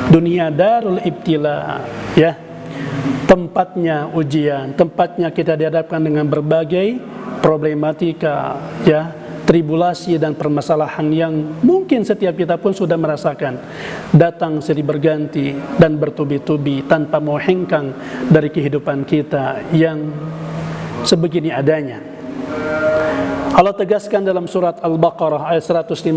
dunia darul ibtila, ya, tempatnya ujian, tempatnya kita dihadapkan dengan berbagai problematika, ya, tribulasi dan permasalahan yang mungkin setiap kita pun sudah merasakan, datang silih berganti dan bertubi-tubi tanpa mau hengkang dari kehidupan kita yang sebegini adanya. Allah tegaskan dalam surat Al-Baqarah ayat 155,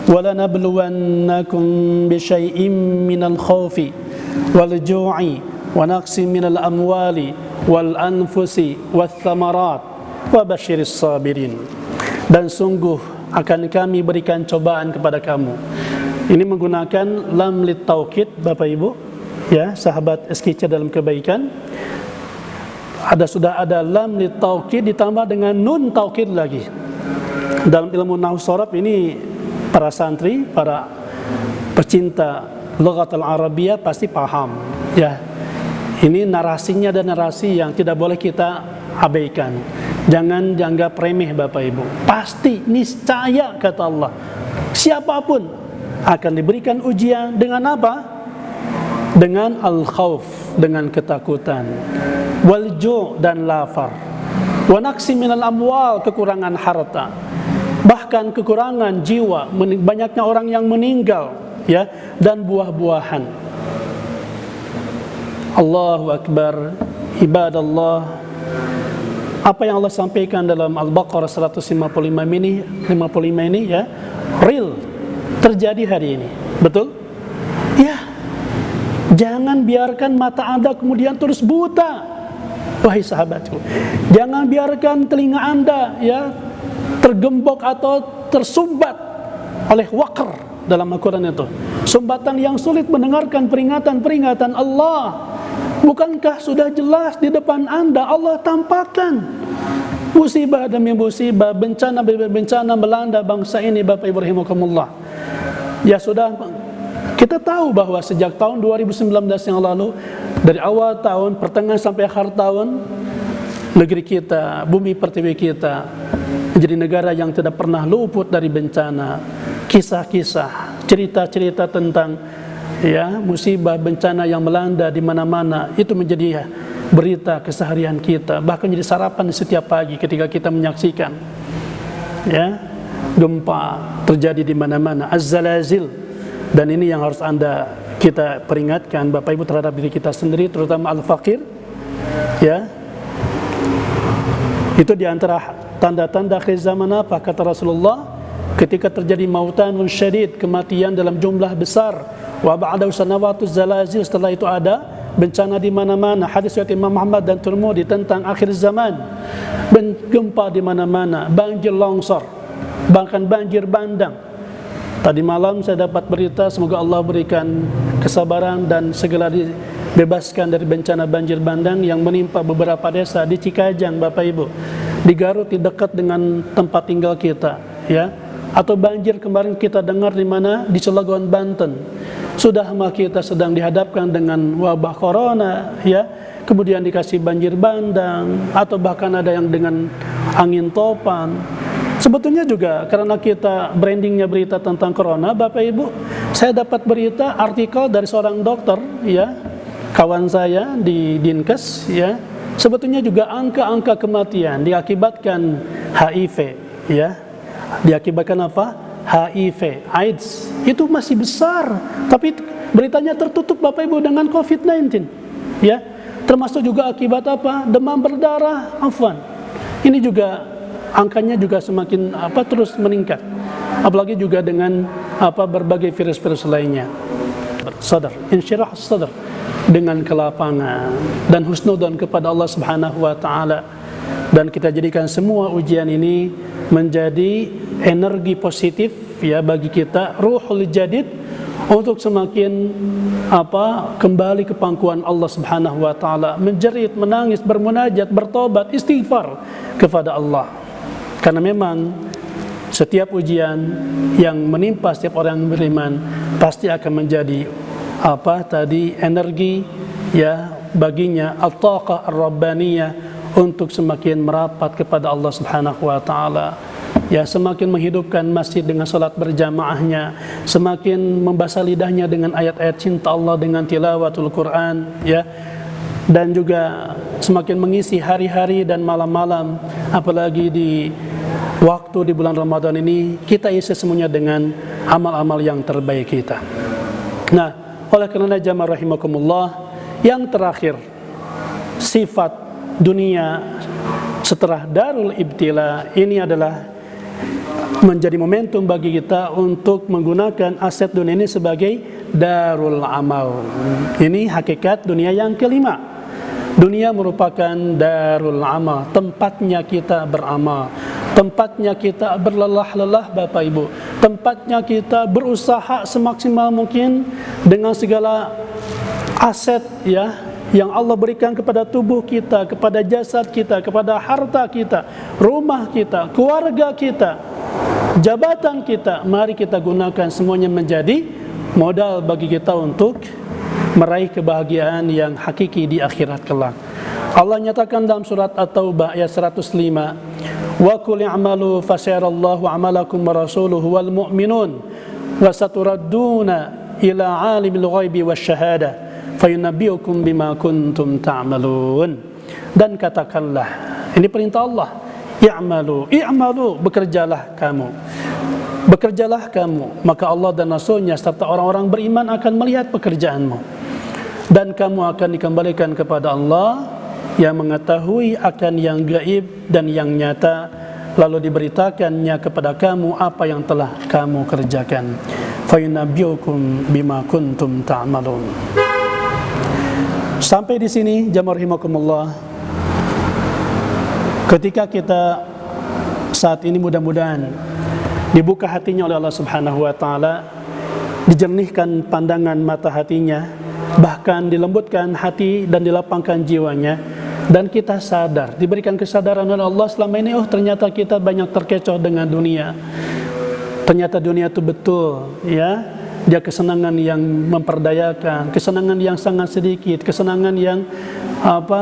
وَلَنَبْلُوَنَّكُمْ بِشَيْءٍ مِّنَ الْخَوْفِ وَالْجُوعِ وَنَقْصٍ مِّنَ الْأَمْوَالِ وَالْأَنْفُسِ وَالثَّمَرَاتِ وَبَشِّرِ الصَّابِرِينَ. Dan sungguh akan kami berikan cobaan kepada kamu. Ini menggunakan lam lit taukid Bapak Ibu, ya, sahabat SKC dalam kebaikan. Sudah ada lam lit taukid ditambah dengan nun taukid lagi. Dalam ilmu nahwu sharaf ini, para santri, para pecinta lughat al-Arabiyah pasti paham, ya. Ini narasinya dan narasi yang tidak boleh kita abaikan. Jangan dianggap remeh Bapak Ibu. Pasti niscaya kata Allah, siapapun akan diberikan ujian dengan apa? Dengan al-khauf, dengan ketakutan, wal-ju' dan lapar, wa naqsi minal amwal, kekurangan harta, bahkan kekurangan jiwa, banyaknya orang yang meninggal, ya, dan buah-buahan. Allahu Akbar, ibadallah. Apa yang Allah sampaikan dalam Al-Baqarah 155 ini, ya, real terjadi hari ini. Betul? Ya. Jangan biarkan mata Anda kemudian terus buta, wahai sahabatku. Jangan biarkan telinga Anda, ya, tergembok atau tersumbat oleh waqr dalam Al-Quran itu. Sumbatan yang sulit mendengarkan peringatan-peringatan Allah. Bukankah sudah jelas di depan Anda Allah tampakkan musibah demi musibah, bencana demi bencana melanda bangsa ini Bapak Ibu rahimakumullah. Ya sudah, kita tahu bahwa sejak tahun 2019 yang lalu, dari awal tahun, pertengahan sampai akhir tahun, negeri kita, bumi pertiwi kita menjadi negara yang tidak pernah luput dari bencana. Kisah-kisah, cerita-cerita tentang, ya, musibah bencana yang melanda di mana-mana itu menjadi berita keseharian kita, bahkan jadi sarapan setiap pagi ketika kita menyaksikan, ya, gempa terjadi di mana-mana, az-zalazil. Dan ini yang harus kita peringatkan Bapak Ibu terhadap diri kita sendiri, terutama al-faqir, ya. Itu diantara tanda-tanda akhir zaman apa? Kata Rasulullah, ketika terjadi mautanun syadid, kematian dalam jumlah besar, wa ba'da sanawatuz zalazil, setelah itu ada bencana di mana-mana. Hadis riwayat Imam Ahmad dan Tirmidzi tentang akhir zaman, gempa di mana-mana, banjir longsor, bahkan banjir bandang. Tadi malam saya dapat berita, semoga Allah berikan kesabaran dan segera dibebaskan dari bencana banjir bandang yang menimpa beberapa desa di Cikajang, Bapak Ibu, di Garut, di dekat dengan tempat tinggal kita, ya. Atau banjir kemarin kita dengar di mana, di Cilegon, Banten. Sudah mah kita sedang dihadapkan dengan wabah corona, ya. Kemudian dikasih banjir bandang, atau bahkan ada yang dengan angin topan. Sebetulnya juga karena kita brandingnya berita tentang corona, Bapak Ibu, saya dapat berita artikel dari seorang dokter, ya, kawan saya di Dinkes, ya. Sebetulnya juga angka-angka kematian diakibatkan HIV, ya. Diakibatkan apa? HIV, AIDS, itu masih besar. Tapi beritanya tertutup, Bapak Ibu, dengan COVID-19, ya. Termasuk juga akibat apa? Demam berdarah, afwan. Ini juga angkanya juga semakin terus meningkat, apalagi juga dengan berbagai virus-virus lainnya. Sadar, insyirah sadar, dengan kelapangan dan husnudzon kepada Allah Subhanahu wa taala, dan kita jadikan semua ujian ini menjadi energi positif, ya, bagi kita, ruhul jadid, untuk semakin kembali ke pangkuan Allah Subhanahu wa taala, menjerit, menangis, bermunajat, bertobat, istighfar kepada Allah. Karena memang setiap ujian yang menimpa setiap orang yang beriman pasti akan menjadi energi, ya, baginya, at-taqah ar-rabbaniyah, untuk semakin merapat kepada Allah Subhanahu wa taala, ya, semakin menghidupkan masjid dengan salat berjamaahnya, semakin membasah lidahnya dengan ayat-ayat cinta Allah dengan tilawatul Quran, ya, dan juga semakin mengisi hari-hari dan malam-malam, apalagi di waktu di bulan Ramadan ini, kita isi semuanya dengan amal-amal yang terbaik kita. Nah, oleh karena jamaah rahimakumullah, yang terakhir, sifat dunia setelah darul ibtila ini adalah menjadi momentum bagi kita untuk menggunakan aset dunia ini sebagai darul amal. Ini hakikat dunia yang kelima. Dunia merupakan darul amal, tempatnya kita beramal, tempatnya kita berlelah-lelah, Bapak Ibu, tempatnya kita berusaha semaksimal mungkin dengan segala aset, ya, yang Allah berikan kepada tubuh kita, kepada jasad kita, kepada harta kita, rumah kita, keluarga kita, jabatan kita. Mari kita gunakan semuanya menjadi modal bagi kita untuk meraih kebahagiaan yang hakiki di akhirat kelak. Allah nyatakan dalam surat At-Taubah ayat 105, wa qul i'malu fasayarallahu 'amalakum wa rasuluhu wal mu'minun wa saturadduna ila 'alimil ghaibi wasyahadah fayunabbiukum bima kuntum ta'malun. Dan katakanlah, ini perintah Allah, i'malu, bekerjalah kamu, maka Allah dan Rasulnya serta orang-orang beriman akan melihat pekerjaanmu, dan kamu akan dikembalikan kepada Allah yang mengetahui akan yang gaib dan yang nyata, lalu diberitakannya kepada kamu apa yang telah kamu kerjakan. Fayunabbiukum bima kuntum ta'malun. Sampai di sini jamaah rahimakumullah. Ketika kita saat ini mudah-mudahan dibuka hatinya oleh Allah Subhanahu wa taala, dijernihkan pandangan mata hatinya, bahkan dilembutkan hati dan dilapangkan jiwanya, dan kita sadar, diberikan kesadaran oleh Allah selama ini, ternyata kita banyak terkecoh dengan dunia. Ternyata dunia itu betul, ya, dia kesenangan yang memperdayakan, kesenangan yang sangat sedikit, kesenangan yang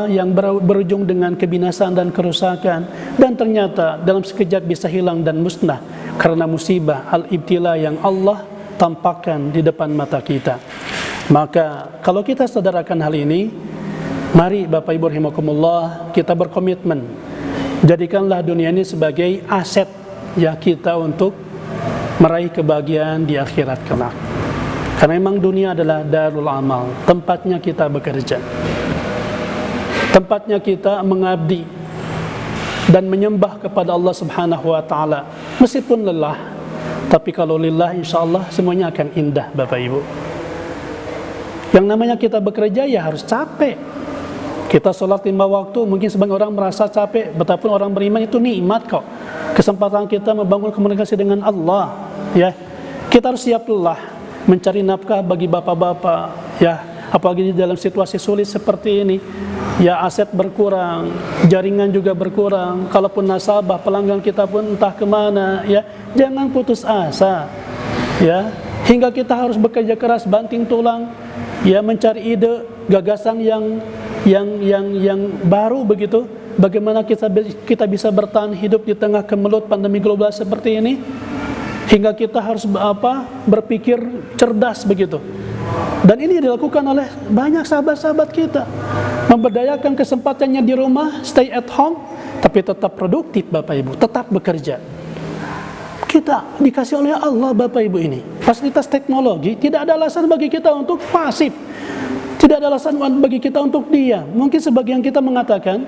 yang berujung dengan kebinasaan dan kerusakan, dan ternyata dalam sekejap bisa hilang dan musnah karena musibah al-ibtila yang Allah tampakkan di depan mata kita. Maka kalau kita sadar akan hal ini, mari Bapak Ibu rahimakumullah, kita berkomitmen, jadikanlah dunia ini sebagai aset, ya, kita untuk meraih kebahagiaan di akhirat kelak. Karena memang dunia adalah darul amal, tempatnya kita bekerja, tempatnya kita mengabdi, dan menyembah kepada Allah Subhanahu wa taala. Meskipun lelah, tapi kalau lillah insyaallah semuanya akan indah, Bapak Ibu. Yang namanya kita bekerja ya harus capek. Kita sholat 5 waktu, mungkin sebagian orang merasa capek, betapun orang beriman itu nikmat kok. Kesempatan kita membangun komunikasi dengan Allah, ya. Kita harus siap lelah mencari nafkah bagi bapak-bapak, ya. Apalagi di dalam situasi sulit seperti ini, ya, aset berkurang, jaringan juga berkurang. Kalaupun nasabah, pelanggan kita pun entah kemana, ya. Jangan putus asa, ya. Hingga kita harus bekerja keras, banting tulang, ya, mencari ide, gagasan yang baru begitu. Bagaimana kita bisa bertahan hidup di tengah kemelut pandemi global seperti ini, hingga kita harus berpikir cerdas begitu. Dan ini dilakukan oleh banyak sahabat-sahabat kita, memberdayakan kesempatannya di rumah, stay at home, tapi tetap produktif, Bapak Ibu, tetap bekerja. Kita dikasih oleh Allah, Bapak Ibu, ini fasilitas teknologi. Tidak ada alasan bagi kita untuk pasif, tidak ada alasan bagi kita untuk diam. Mungkin sebagian kita mengatakan,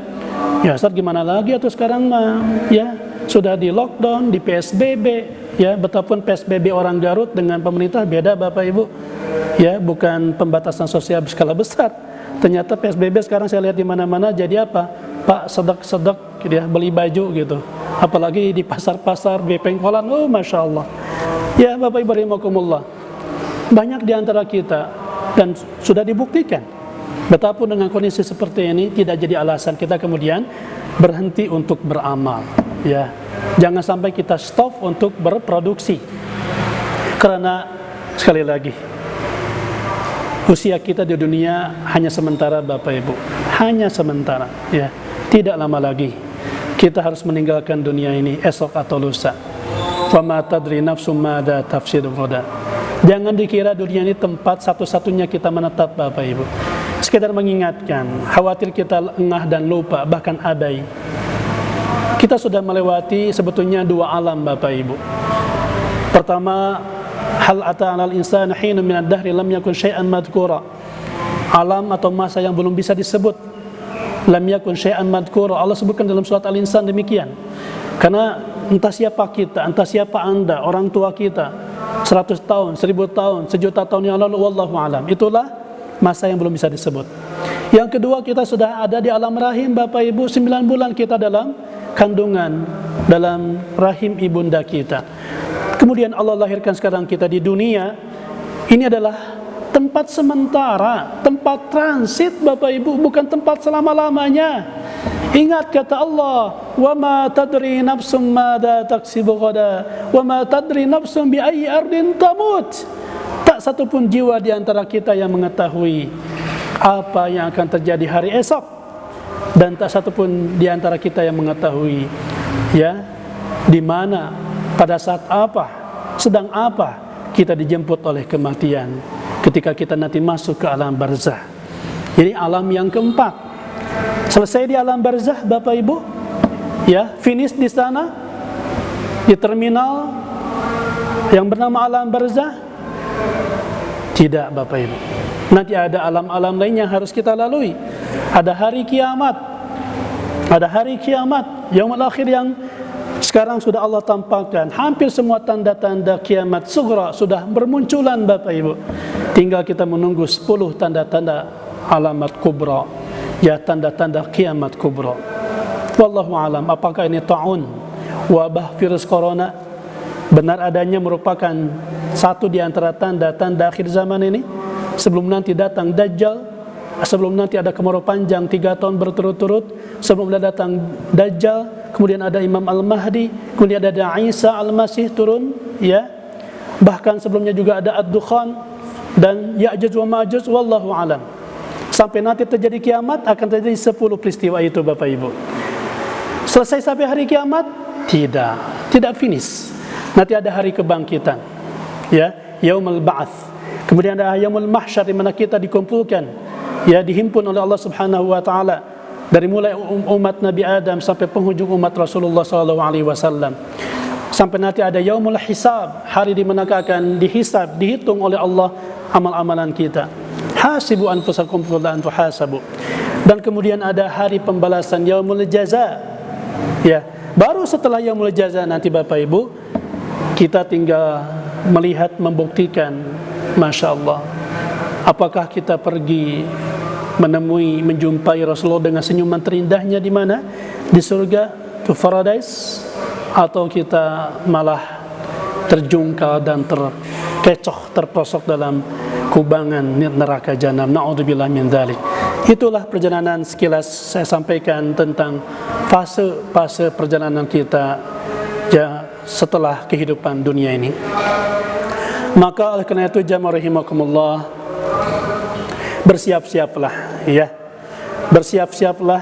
ya Ustaz, gimana lagi atau sekarang mah, ya sudah di lockdown, di PSBB, ya. Betapun PSBB orang Garut dengan pemerintah beda, Bapak Ibu, ya, bukan pembatasan sosial berskala besar. Ternyata PSBB sekarang saya lihat di mana-mana jadi Pak sedek-sedek, dia beli baju gitu. Apalagi di pasar-pasar, di pengkolan, oh Masya Allah. Ya Bapak Ibu rahimakumullah, banyak di antara kita, dan sudah dibuktikan, betapun dengan kondisi seperti ini tidak jadi alasan kita kemudian berhenti untuk beramal, ya. Jangan sampai kita stop untuk berproduksi, karena sekali lagi usia kita di dunia hanya sementara, Bapak Ibu, hanya sementara, ya. Tidak lama lagi kita harus meninggalkan dunia ini, esok atau lusa. Wa ma tadri nafsum mada tafsidu ghadan. Jangan dikira dunia ini tempat satu-satunya kita menetap, Bapak Ibu. Sekedar mengingatkan, khawatir kita lengah dan lupa, bahkan abai. Kita sudah melewati sebetulnya 2 alam, Bapak Ibu. Pertama, hal ata 'alal insani hinun minad dahri lam yakun syai'an madhkura. Alam atau masa yang belum bisa disebut. Lam yakun syai'an madhkura. Allah sebutkan dalam surat Al-Insan demikian. Karena entah siapa kita, entah siapa Anda, orang tua kita, 100 tahun, 1000 tahun, sejuta tahun yang lalu, wallahu alam. Itulah masa yang belum bisa disebut. Yang kedua, kita sudah ada di alam rahim, Bapak Ibu. 9 bulan kita dalam kandungan, dalam rahim ibunda kita. Kemudian Allah lahirkan sekarang kita di dunia. Ini adalah tempat sementara, tempat transit, Bapak Ibu, bukan tempat selama-lamanya. Ingat kata Allah, wa ma tadri nafsum madza taksibu ghada, wa ma tadri nafsum bi ayyi ardin tamut. Tak satu pun jiwa di antara kita yang mengetahui apa yang akan terjadi hari esok, dan tak satu pun di antara kita yang mengetahui, ya, di mana, pada saat apa, sedang apa kita dijemput oleh kematian ketika kita nanti masuk ke alam barzah. Ini alam yang keempat. Selesai di alam barzah, Bapak Ibu, ya, finish di sana, di terminal yang bernama alam barzah. Tidak, Bapak Ibu. Nanti ada alam-alam lain yang harus kita lalui. Ada hari kiamat. Ada hari kiamat, yaumul akhir, yang sekarang sudah Allah tampakkan. Hampir semua tanda-tanda kiamat sughra sudah bermunculan, Bapak Ibu. Tinggal kita menunggu 10 tanda-tanda alamat kubra, ya, tanda-tanda kiamat kubra. Wallahu alam, apakah ini ta'un, wabah virus corona benar adanya merupakan satu di antara tanda-tanda akhir zaman ini, sebelum nanti datang Dajjal, sebelum nanti ada kemarau panjang 3 tahun berturut-turut, sebelum datang Dajjal, kemudian ada Imam Al-Mahdi, kemudian ada Isa Al-Masih turun, ya. Bahkan sebelumnya juga ada Ad-Dukhan dan Ya'juj wa Ma'juj, wallahu alam. Sampai nanti terjadi kiamat, akan terjadi 10 peristiwa itu, Bapak Ibu. Selesai sampai hari kiamat? Tidak finish. Nanti ada hari kebangkitan, ya, yaumul ba'ats. Kemudian ada yaumul mahsyar, di mana kita dikumpulkan, ya, dihimpun oleh Allah Subhanahu wa taala, dari mulai umat Nabi Adam sampai penghujung umat Rasulullah SAW. Sampai nanti ada yaumul hisab, hari di mana akan dihisab, dihitung oleh Allah amal-amalan kita. Hasibu anfusakum qabla an tuhasabu. Dan kemudian ada hari pembalasan, yaumul jaza, Ya, baru setelah yaumul jaza nanti Bapak Ibu, kita tinggal melihat, membuktikan, Masya Allah, apakah kita pergi menemui, menjumpai Rasulullah dengan senyuman terindahnya di mana? Di surga, to paradise, atau kita malah terjungkal dan terkecoh, terprosok dalam kubangan neraka jahanam. Na'udzubillah min dzalik. Itulah perjalanan sekilas saya sampaikan tentang fase-fase perjalanan kita ya setelah kehidupan dunia ini. Maka oleh karena itu jamaah rahimakumullah, bersiap-siaplah ya. Bersiap-siaplah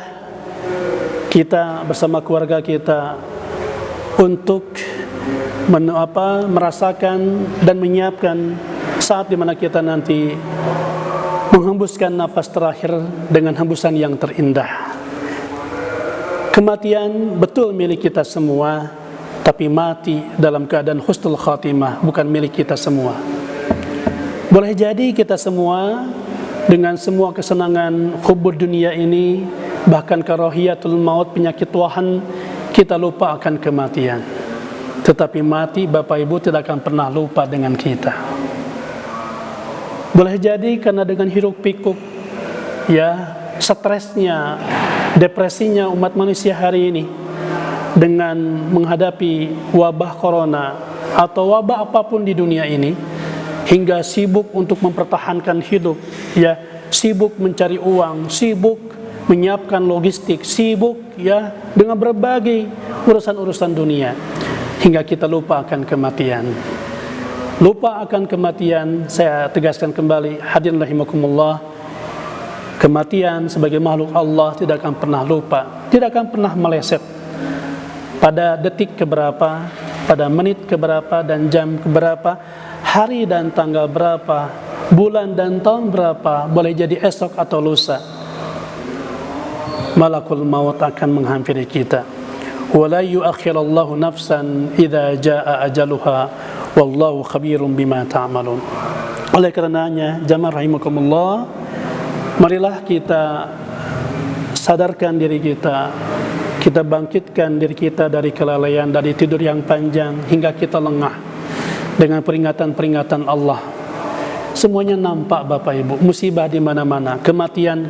kita bersama keluarga kita untuk merasakan dan menyiapkan saat dimana kita nanti menghembuskan nafas terakhir dengan hembusan yang terindah. Kematian betul milik kita semua, tapi mati dalam keadaan husnul khatimah bukan milik kita semua. Boleh jadi kita semua dengan semua kesenangan hubbud dunia ini, bahkan karahiyatul maut, penyakit wahan, kita lupa akan kematian. Tetapi mati Bapak Ibu tidak akan pernah lupa dengan kita. Boleh jadi karena dengan hiruk pikuk ya, stresnya, depresinya umat manusia hari ini dengan menghadapi wabah corona atau wabah apapun di dunia ini, hingga sibuk untuk mempertahankan hidup ya, sibuk mencari uang, sibuk menyiapkan logistik, sibuk ya dengan berbagai urusan-urusan dunia, hingga kita lupa akan kematian. Lupa akan kematian, saya tegaskan kembali, hadirin rahimakumullah, kematian sebagai makhluk Allah tidak akan pernah lupa, tidak akan pernah meleset. Pada detik keberapa, pada menit keberapa dan jam keberapa, hari dan tanggal berapa, bulan dan tahun berapa, boleh jadi esok atau lusa, malakul maut akan menghampiri kita. Wala yuakhirallahu nafsan idza jaa ajaluha wallahu khabirum bima ta'malun. Oleh karenanya jamaah rahimakumullah, marilah kita sadarkan diri kita, kita bangkitkan diri kita dari kelalaian, dari tidur yang panjang hingga kita lengah dengan peringatan-peringatan Allah. Semuanya nampak Bapak Ibu, musibah di mana-mana, kematian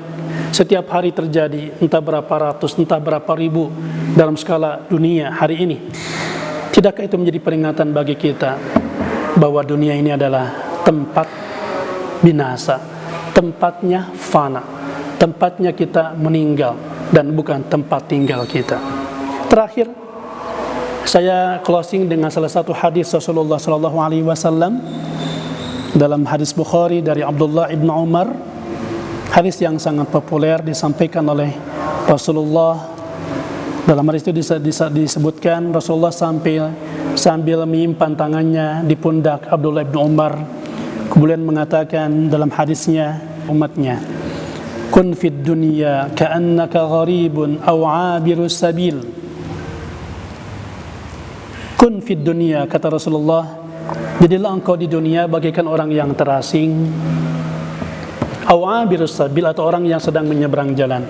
setiap hari terjadi, entah berapa ratus, entah berapa ribu dalam skala dunia hari ini. Tidakkah itu menjadi peringatan bagi kita bahwa dunia ini adalah tempat binasa, tempatnya fana, tempatnya kita meninggal dan bukan tempat tinggal kita. Terakhir, saya closing dengan salah satu hadis Rasulullah SAW dalam hadis Bukhari dari Abdullah ibn Umar, hadis yang sangat populer disampaikan oleh Rasulullah. Dalam hadis itu disebutkan Rasulullah sambil menyimpan tangannya di pundak Abdullah bin Umar, kemudian mengatakan dalam hadisnya umatnya, kun fid dunya ka'annaka gharibun aw 'abirus sabil. Kun fid dunya, kata Rasulullah, jadilah engkau di dunia bagaikan orang yang terasing, aw 'abirus sabil, atau orang yang sedang menyeberang jalan.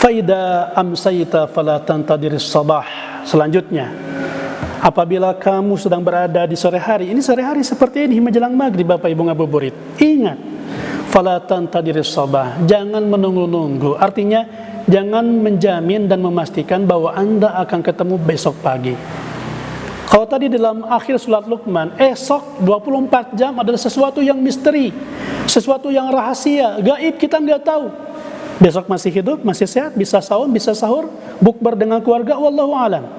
Faida amsayta fala tantadiris sabah. Selanjutnya, apabila kamu sedang berada di sore hari, ini sore hari seperti ini menjelang maghrib Bapak Ibu ngabuburit, ingat, fala tantadiris sabah, jangan menunggu-nunggu. Artinya jangan menjamin dan memastikan bahwa Anda akan ketemu besok pagi. Kalau tadi dalam akhir surat Luqman, esok 24 jam adalah sesuatu yang misteri, sesuatu yang rahasia, gaib, kita nggak tahu. Besok masih hidup, masih sehat, bisa saum, bisa sahur, bukber dengan keluarga, wallahu alam.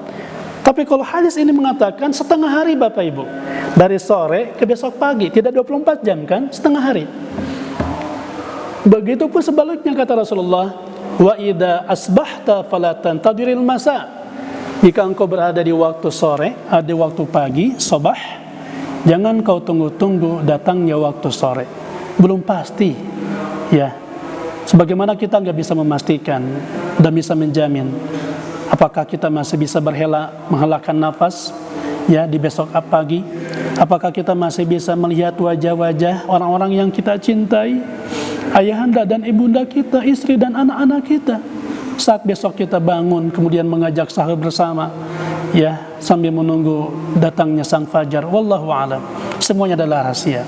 Tapi kalau hadis ini mengatakan setengah hari Bapak Ibu, dari sore ke besok pagi, tidak 24 jam kan, setengah hari. Begitupun sebaliknya kata Rasulullah, wa idza asbahta fala tantadiril masa. Jika engkau berada di waktu sore, di waktu pagi, sobah, jangan kau tunggu-tunggu datangnya waktu sore. Belum pasti, ya. Sebagaimana kita nggak bisa memastikan dan bisa menjamin apakah kita masih bisa menghelakan nafas ya di besok pagi, apakah kita masih bisa melihat wajah-wajah orang-orang yang kita cintai, ayahanda dan ibunda kita, istri dan anak-anak kita. saat besok kita bangun kemudian mengajak sahur bersama, ya, sambil menunggu datangnya sang fajar. Wallahu a'lam. Semuanya adalah rahasia.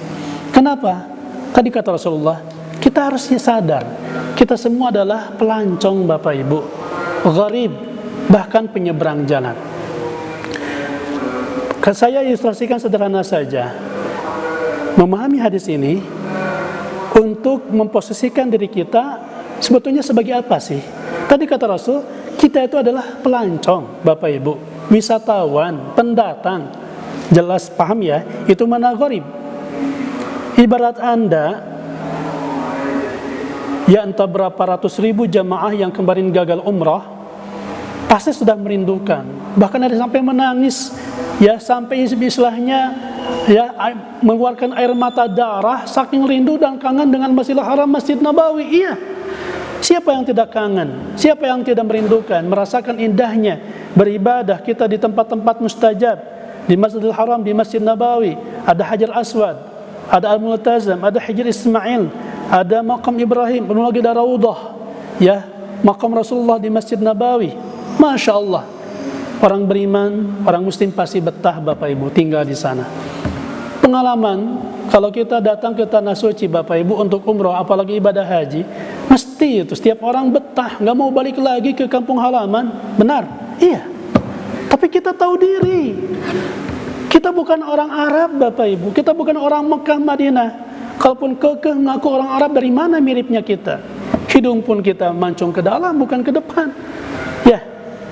Kenapa? Tadi kata Rasulullah, kita harus sadar, kita semua adalah pelancong Bapak Ibu, gharib, bahkan penyeberang jalan. Saya ilustrasikan sederhana saja. Memahami hadis ini untuk memposisikan diri kita sebetulnya sebagai apa sih? Tadi kata Rasul, kita itu adalah pelancong Bapak Ibu, wisatawan, pendatang. Jelas paham ya? Itu mana gharib. Ibarat Anda, ya entah berapa ratus ribu jamaah yang kemarin gagal umrah, pasti sudah merindukan. Bahkan ada sampai menangis, ya, sampai istilahnya, ya, mengeluarkan air mata darah, saking rindu dan kangen dengan Masjidil Haram, Masjid Nabawi. Iya, siapa yang tidak kangen? Siapa yang tidak merindukan, merasakan indahnya beribadah kita di tempat-tempat mustajab, di Masjidil Haram, di Masjid Nabawi. Ada Hajar Aswad, ada Al-Multazam, ada Hijr Ismail, ada Maqam Ibrahim, belum lagi ada Raudah, ya, Maqam Rasulullah di Masjid Nabawi. Masya Allah, orang beriman, orang muslim pasti betah Bapak Ibu tinggal di sana. Pengalaman, kalau kita datang ke Tanah Suci Bapak Ibu untuk umroh, apalagi ibadah haji, mesti itu setiap orang betah, nggak mau balik lagi ke kampung halaman. Benar? Iya. Tapi kita tahu diri, kita bukan orang Arab Bapak Ibu, kita bukan orang Mekah Madinah. Kalaupun kekeh mengaku orang Arab, dari mana miripnya kita? Hidung pun kita mancung ke dalam, bukan ke depan. Ya,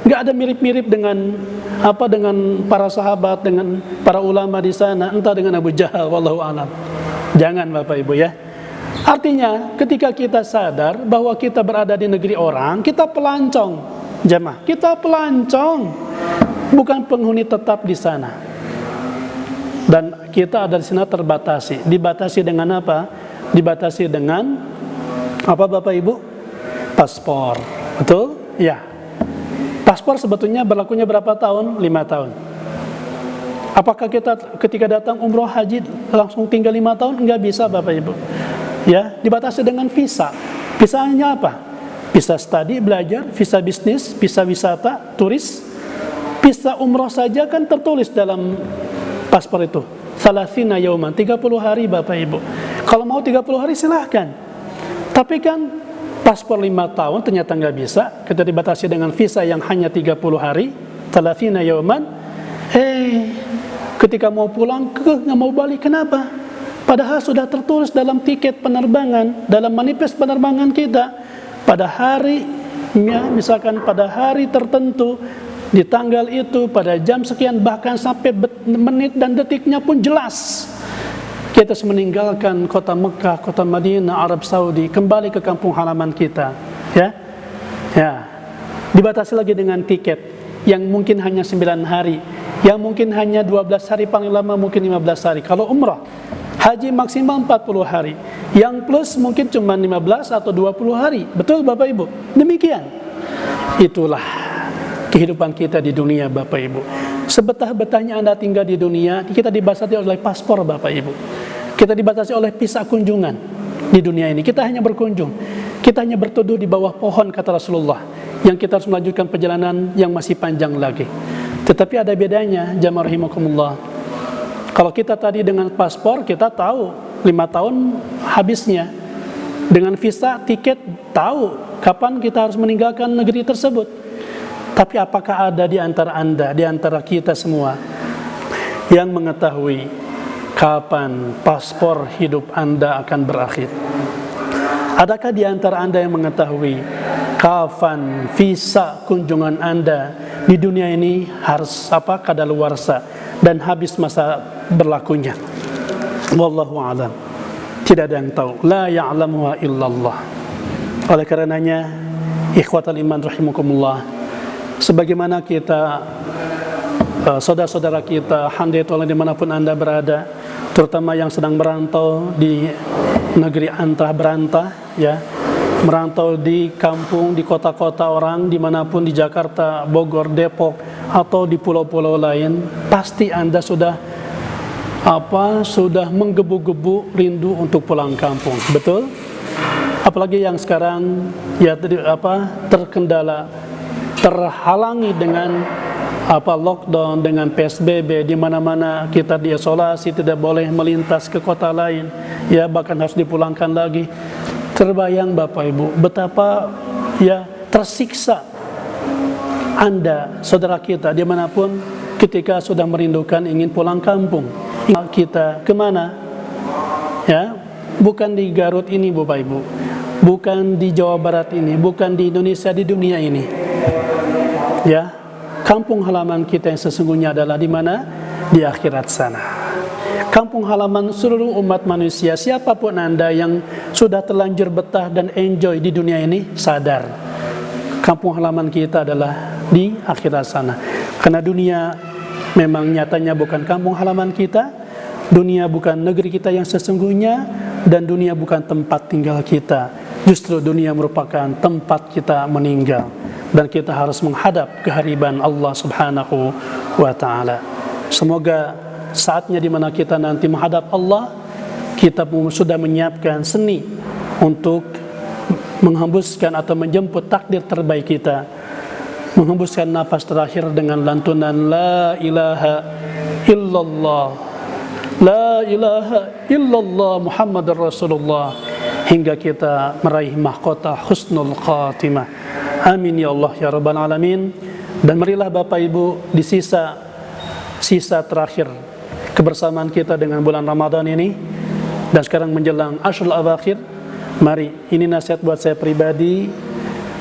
nggak ada mirip-mirip dengan apa, dengan para sahabat, dengan para ulama di sana, entah dengan Abu Jahal, wallahu a'lam. Jangan Bapak Ibu ya. Artinya ketika kita sadar bahwa kita berada di negeri orang, kita pelancong, jemaah, kita pelancong, bukan penghuni tetap di sana. Dan kita ada di sana terbatasi. Dibatasi dengan apa? Dibatasi dengan apa Bapak Ibu? Paspor. Betul? Ya. Paspor sebetulnya berlakunya berapa tahun? 5 tahun. Apakah kita ketika datang umroh haji langsung tinggal 5 tahun? Enggak bisa Bapak Ibu. Ya, dibatasi dengan visa. Visanya apa? Visa study, belajar, visa bisnis, visa wisata, turis. Visa umroh saja kan tertulis dalam paspor itu. Salasina yauman, 30 hari Bapak Ibu. Kalau mau 30 hari silahkan. Tapi kan paspor 5 tahun ternyata nggak bisa. Kita dibatasi dengan visa yang hanya 30 hari. Salasina yauman. Ketika mau pulang, nggak mau balik. Kenapa? Padahal sudah tertulis dalam tiket penerbangan, dalam manifest penerbangan kita, pada hari, ya, misalkan pada hari tertentu, di tanggal itu, pada jam sekian, bahkan sampai menit dan detiknya pun jelas. Kita harus meninggalkan kota Mekah, kota Madinah, Arab Saudi, kembali ke kampung halaman kita. Ya, ya. Dibatasi lagi dengan tiket yang mungkin hanya 9 hari, yang mungkin hanya 12 hari, paling lama mungkin 15 hari. Kalau umrah, haji maksimal 40 hari, yang plus mungkin cuma 15 atau 20 hari. Betul Bapak Ibu? Demikian. Itulah kehidupan kita di dunia Bapak Ibu. Sebetah-betahnya Anda tinggal di dunia, kita dibatasi oleh paspor Bapak Ibu. Kita dibatasi oleh visa kunjungan di dunia ini. Kita hanya berkunjung, kita hanya berteduh di bawah pohon kata Rasulullah, yang kita harus melanjutkan perjalanan yang masih panjang lagi. Tetapi ada bedanya, jamaah rahimakumullah. Kalau kita tadi dengan paspor, kita tahu 5 tahun habisnya. Dengan visa, tiket, tahu kapan kita harus meninggalkan negeri tersebut. Tapi apakah ada di antara Anda, di antara kita semua, yang mengetahui kapan paspor hidup Anda akan berakhir? Adakah di antara Anda yang mengetahui kapan visa kunjungan Anda di dunia ini harus kadaluarsa dan habis masa berlakunya? Wallahu a'lam. Tidak ada yang tahu. La ya'lamuha illallah. Oleh karenanya, ikhwatal iman rahimakumullah, sebagaimana kita, saudara-saudara kita, handai tolong dimanapun Anda berada, terutama yang sedang merantau di negeri antah berantah, ya, merantau di kampung, di kota-kota orang, dimanapun, di Jakarta, Bogor, Depok, atau di pulau-pulau lain, pasti Anda sudah menggebu-gebu rindu untuk pulang kampung. Betul? Apalagi yang sekarang ya terkendala, terhalangi dengan lockdown, dengan PSBB, di mana-mana kita diisolasi, tidak boleh melintas ke kota lain, ya bahkan harus dipulangkan lagi. Terbayang Bapak Ibu betapa ya tersiksa Anda, saudara kita dimanapun, ketika sudah merindukan ingin pulang kampung. Kita kemana? Ya, bukan di Garut ini Bapak Ibu, bukan di Jawa Barat ini, bukan di Indonesia, di dunia ini. Ya, kampung halaman kita yang sesungguhnya adalah di mana? Di akhirat sana. Kampung halaman seluruh umat manusia, siapapun Anda yang sudah terlanjur betah dan enjoy di dunia ini, sadar kampung halaman kita adalah di akhirat sana. Karena dunia memang nyatanya bukan kampung halaman kita, dunia bukan negeri kita yang sesungguhnya, dan dunia bukan tempat tinggal kita. Justru dunia merupakan tempat kita meninggal, dan kita harus menghadap kehadiran Allah Subhanahu wa ta'ala. Semoga saatnya di mana kita nanti menghadap Allah, kita sudah menyiapkan seni untuk menghembuskan atau menjemput takdir terbaik kita, menghembuskan nafas terakhir dengan lantunan La ilaha illallah, La ilaha illallah Muhammadur Rasulullah, hingga kita meraih mahkota husnul khatimah. Amin ya Allah ya Rabbal Alamin. Dan marilah Bapak Ibu, di sisa terakhir kebersamaan kita dengan bulan Ramadan ini, dan sekarang menjelang Ashrul Awakhir, mari, ini nasihat buat saya pribadi,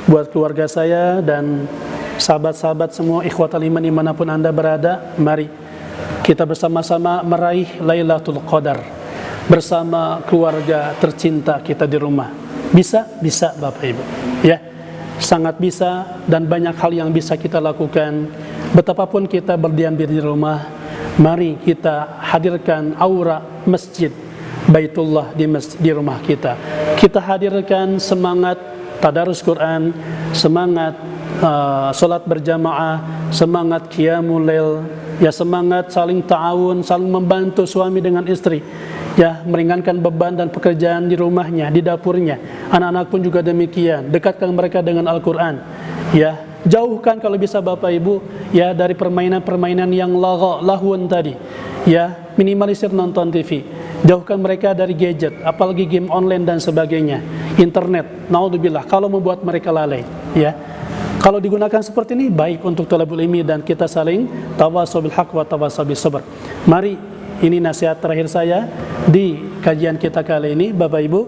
buat keluarga saya, dan sahabat-sahabat semua, ikhwatal iman dimanapun Anda berada. Mari kita bersama-sama meraih Lailatul Qadar bersama keluarga tercinta kita di rumah. Bisa Bapak Ibu, ya, sangat bisa, dan banyak hal yang bisa kita lakukan. Betapapun kita berdiam diri di rumah, mari kita hadirkan aura masjid Baitullah di rumah kita. Kita hadirkan semangat tadarus Quran, semangat salat berjamaah, semangat qiyamul lail, ya, semangat saling ta'awun, saling membantu suami dengan istri, ya, meringankan beban dan pekerjaan di rumahnya, di dapurnya. Anak-anak pun juga demikian, dekatkan mereka dengan Al-Quran, ya. Jauhkan kalau bisa Bapak Ibu, ya, dari permainan-permainan yang lahun tadi, ya, minimalisir nonton TV. Jauhkan mereka dari gadget, apalagi game online dan sebagainya, internet, naudzubillah, kalau membuat mereka lalai, ya. Kalau digunakan seperti ini, baik untuk talabul ilmi dan kita saling tawasau bil haq wa tawasau bis sabr. Mari, ini nasihat terakhir saya di kajian kita kali ini Bapak Ibu.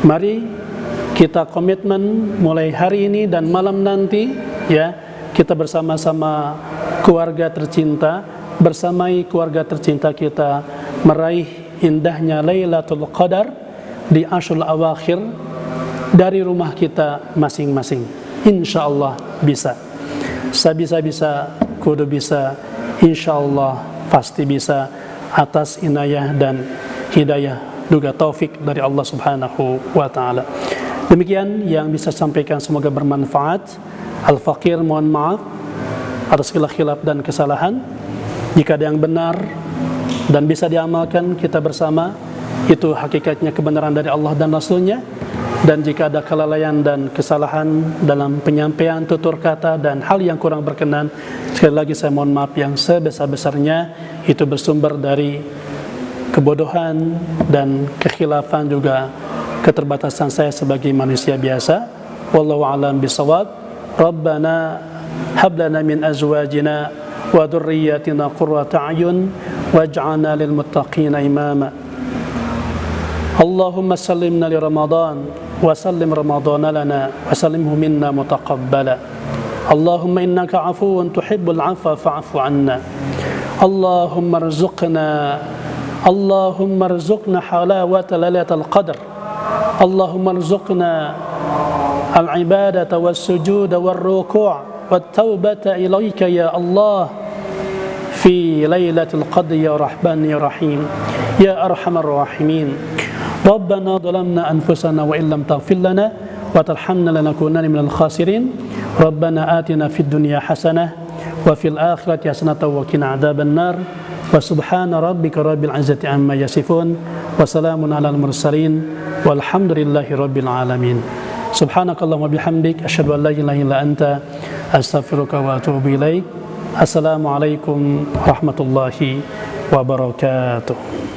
Mari kita komitmen mulai hari ini dan malam nanti, ya, kita bersama-sama keluarga tercinta, bersamai keluarga tercinta kita meraih indahnya Lailatul Qadar di Ashrul Awakhir dari rumah kita masing-masing. InsyaAllah bisa. Sabisa-bisa, kudu bisa, InsyaAllah pasti bisa, atas inayah dan hidayah juga taufik dari Allah Subhanahu wa ta'ala. Demikian yang bisa sampaikan, semoga bermanfaat. Al-Faqir mohon maaf atas segala khilaf dan kesalahan. Jika ada yang benar dan bisa diamalkan kita bersama, itu hakikatnya kebenaran dari Allah dan Rasulnya. Dan jika ada kelalaian dan kesalahan dalam penyampaian tutur kata dan hal yang kurang berkenan, sekali lagi saya mohon maaf yang sebesar-besarnya. Itu bersumber dari kebodohan dan kekhilafan, juga keterbatasan saya sebagai manusia biasa. Wallahu a'lam bishawab. Rabbana hab lana min azwajina wa dhurriyyatina qurrata a'yun waj'alna lil muttaqina imama. Allahumma sallimna li Ramadan wa sallim Ramadana lana wa sallimhu minna mutaqabbala. Allahumma innaka 'afuwun tuhibbul 'afwa fa'fu 'anna. Allahumma arzuqna halawata lailatul qadr. Allahumma arzuqna al-ibadata was-sujuda war-ruku' wat-taubata ilaika ya Allah fi lailatul qadr ya Rahman ya Rahim ya Arhamar Rahimin. Rabbana zalamna anfusana wa illam taghfir lana wa tarhamna lanakunanna minal khasirin. Rabbana atina fid dunya hasanah wa fil akhirati hasanatan wa qina adzaban nar. wa subhana rabbika rabbil izzati amma yasifun wa salamun alal mursalin walhamdulillahi rabbil alamin. Subhanakallahumma bihamdik asyhadu an la ilaha illa anta astaghfiruka wa atubu ilaik. Assalamualaikum warahmatullahi wabarakatuh.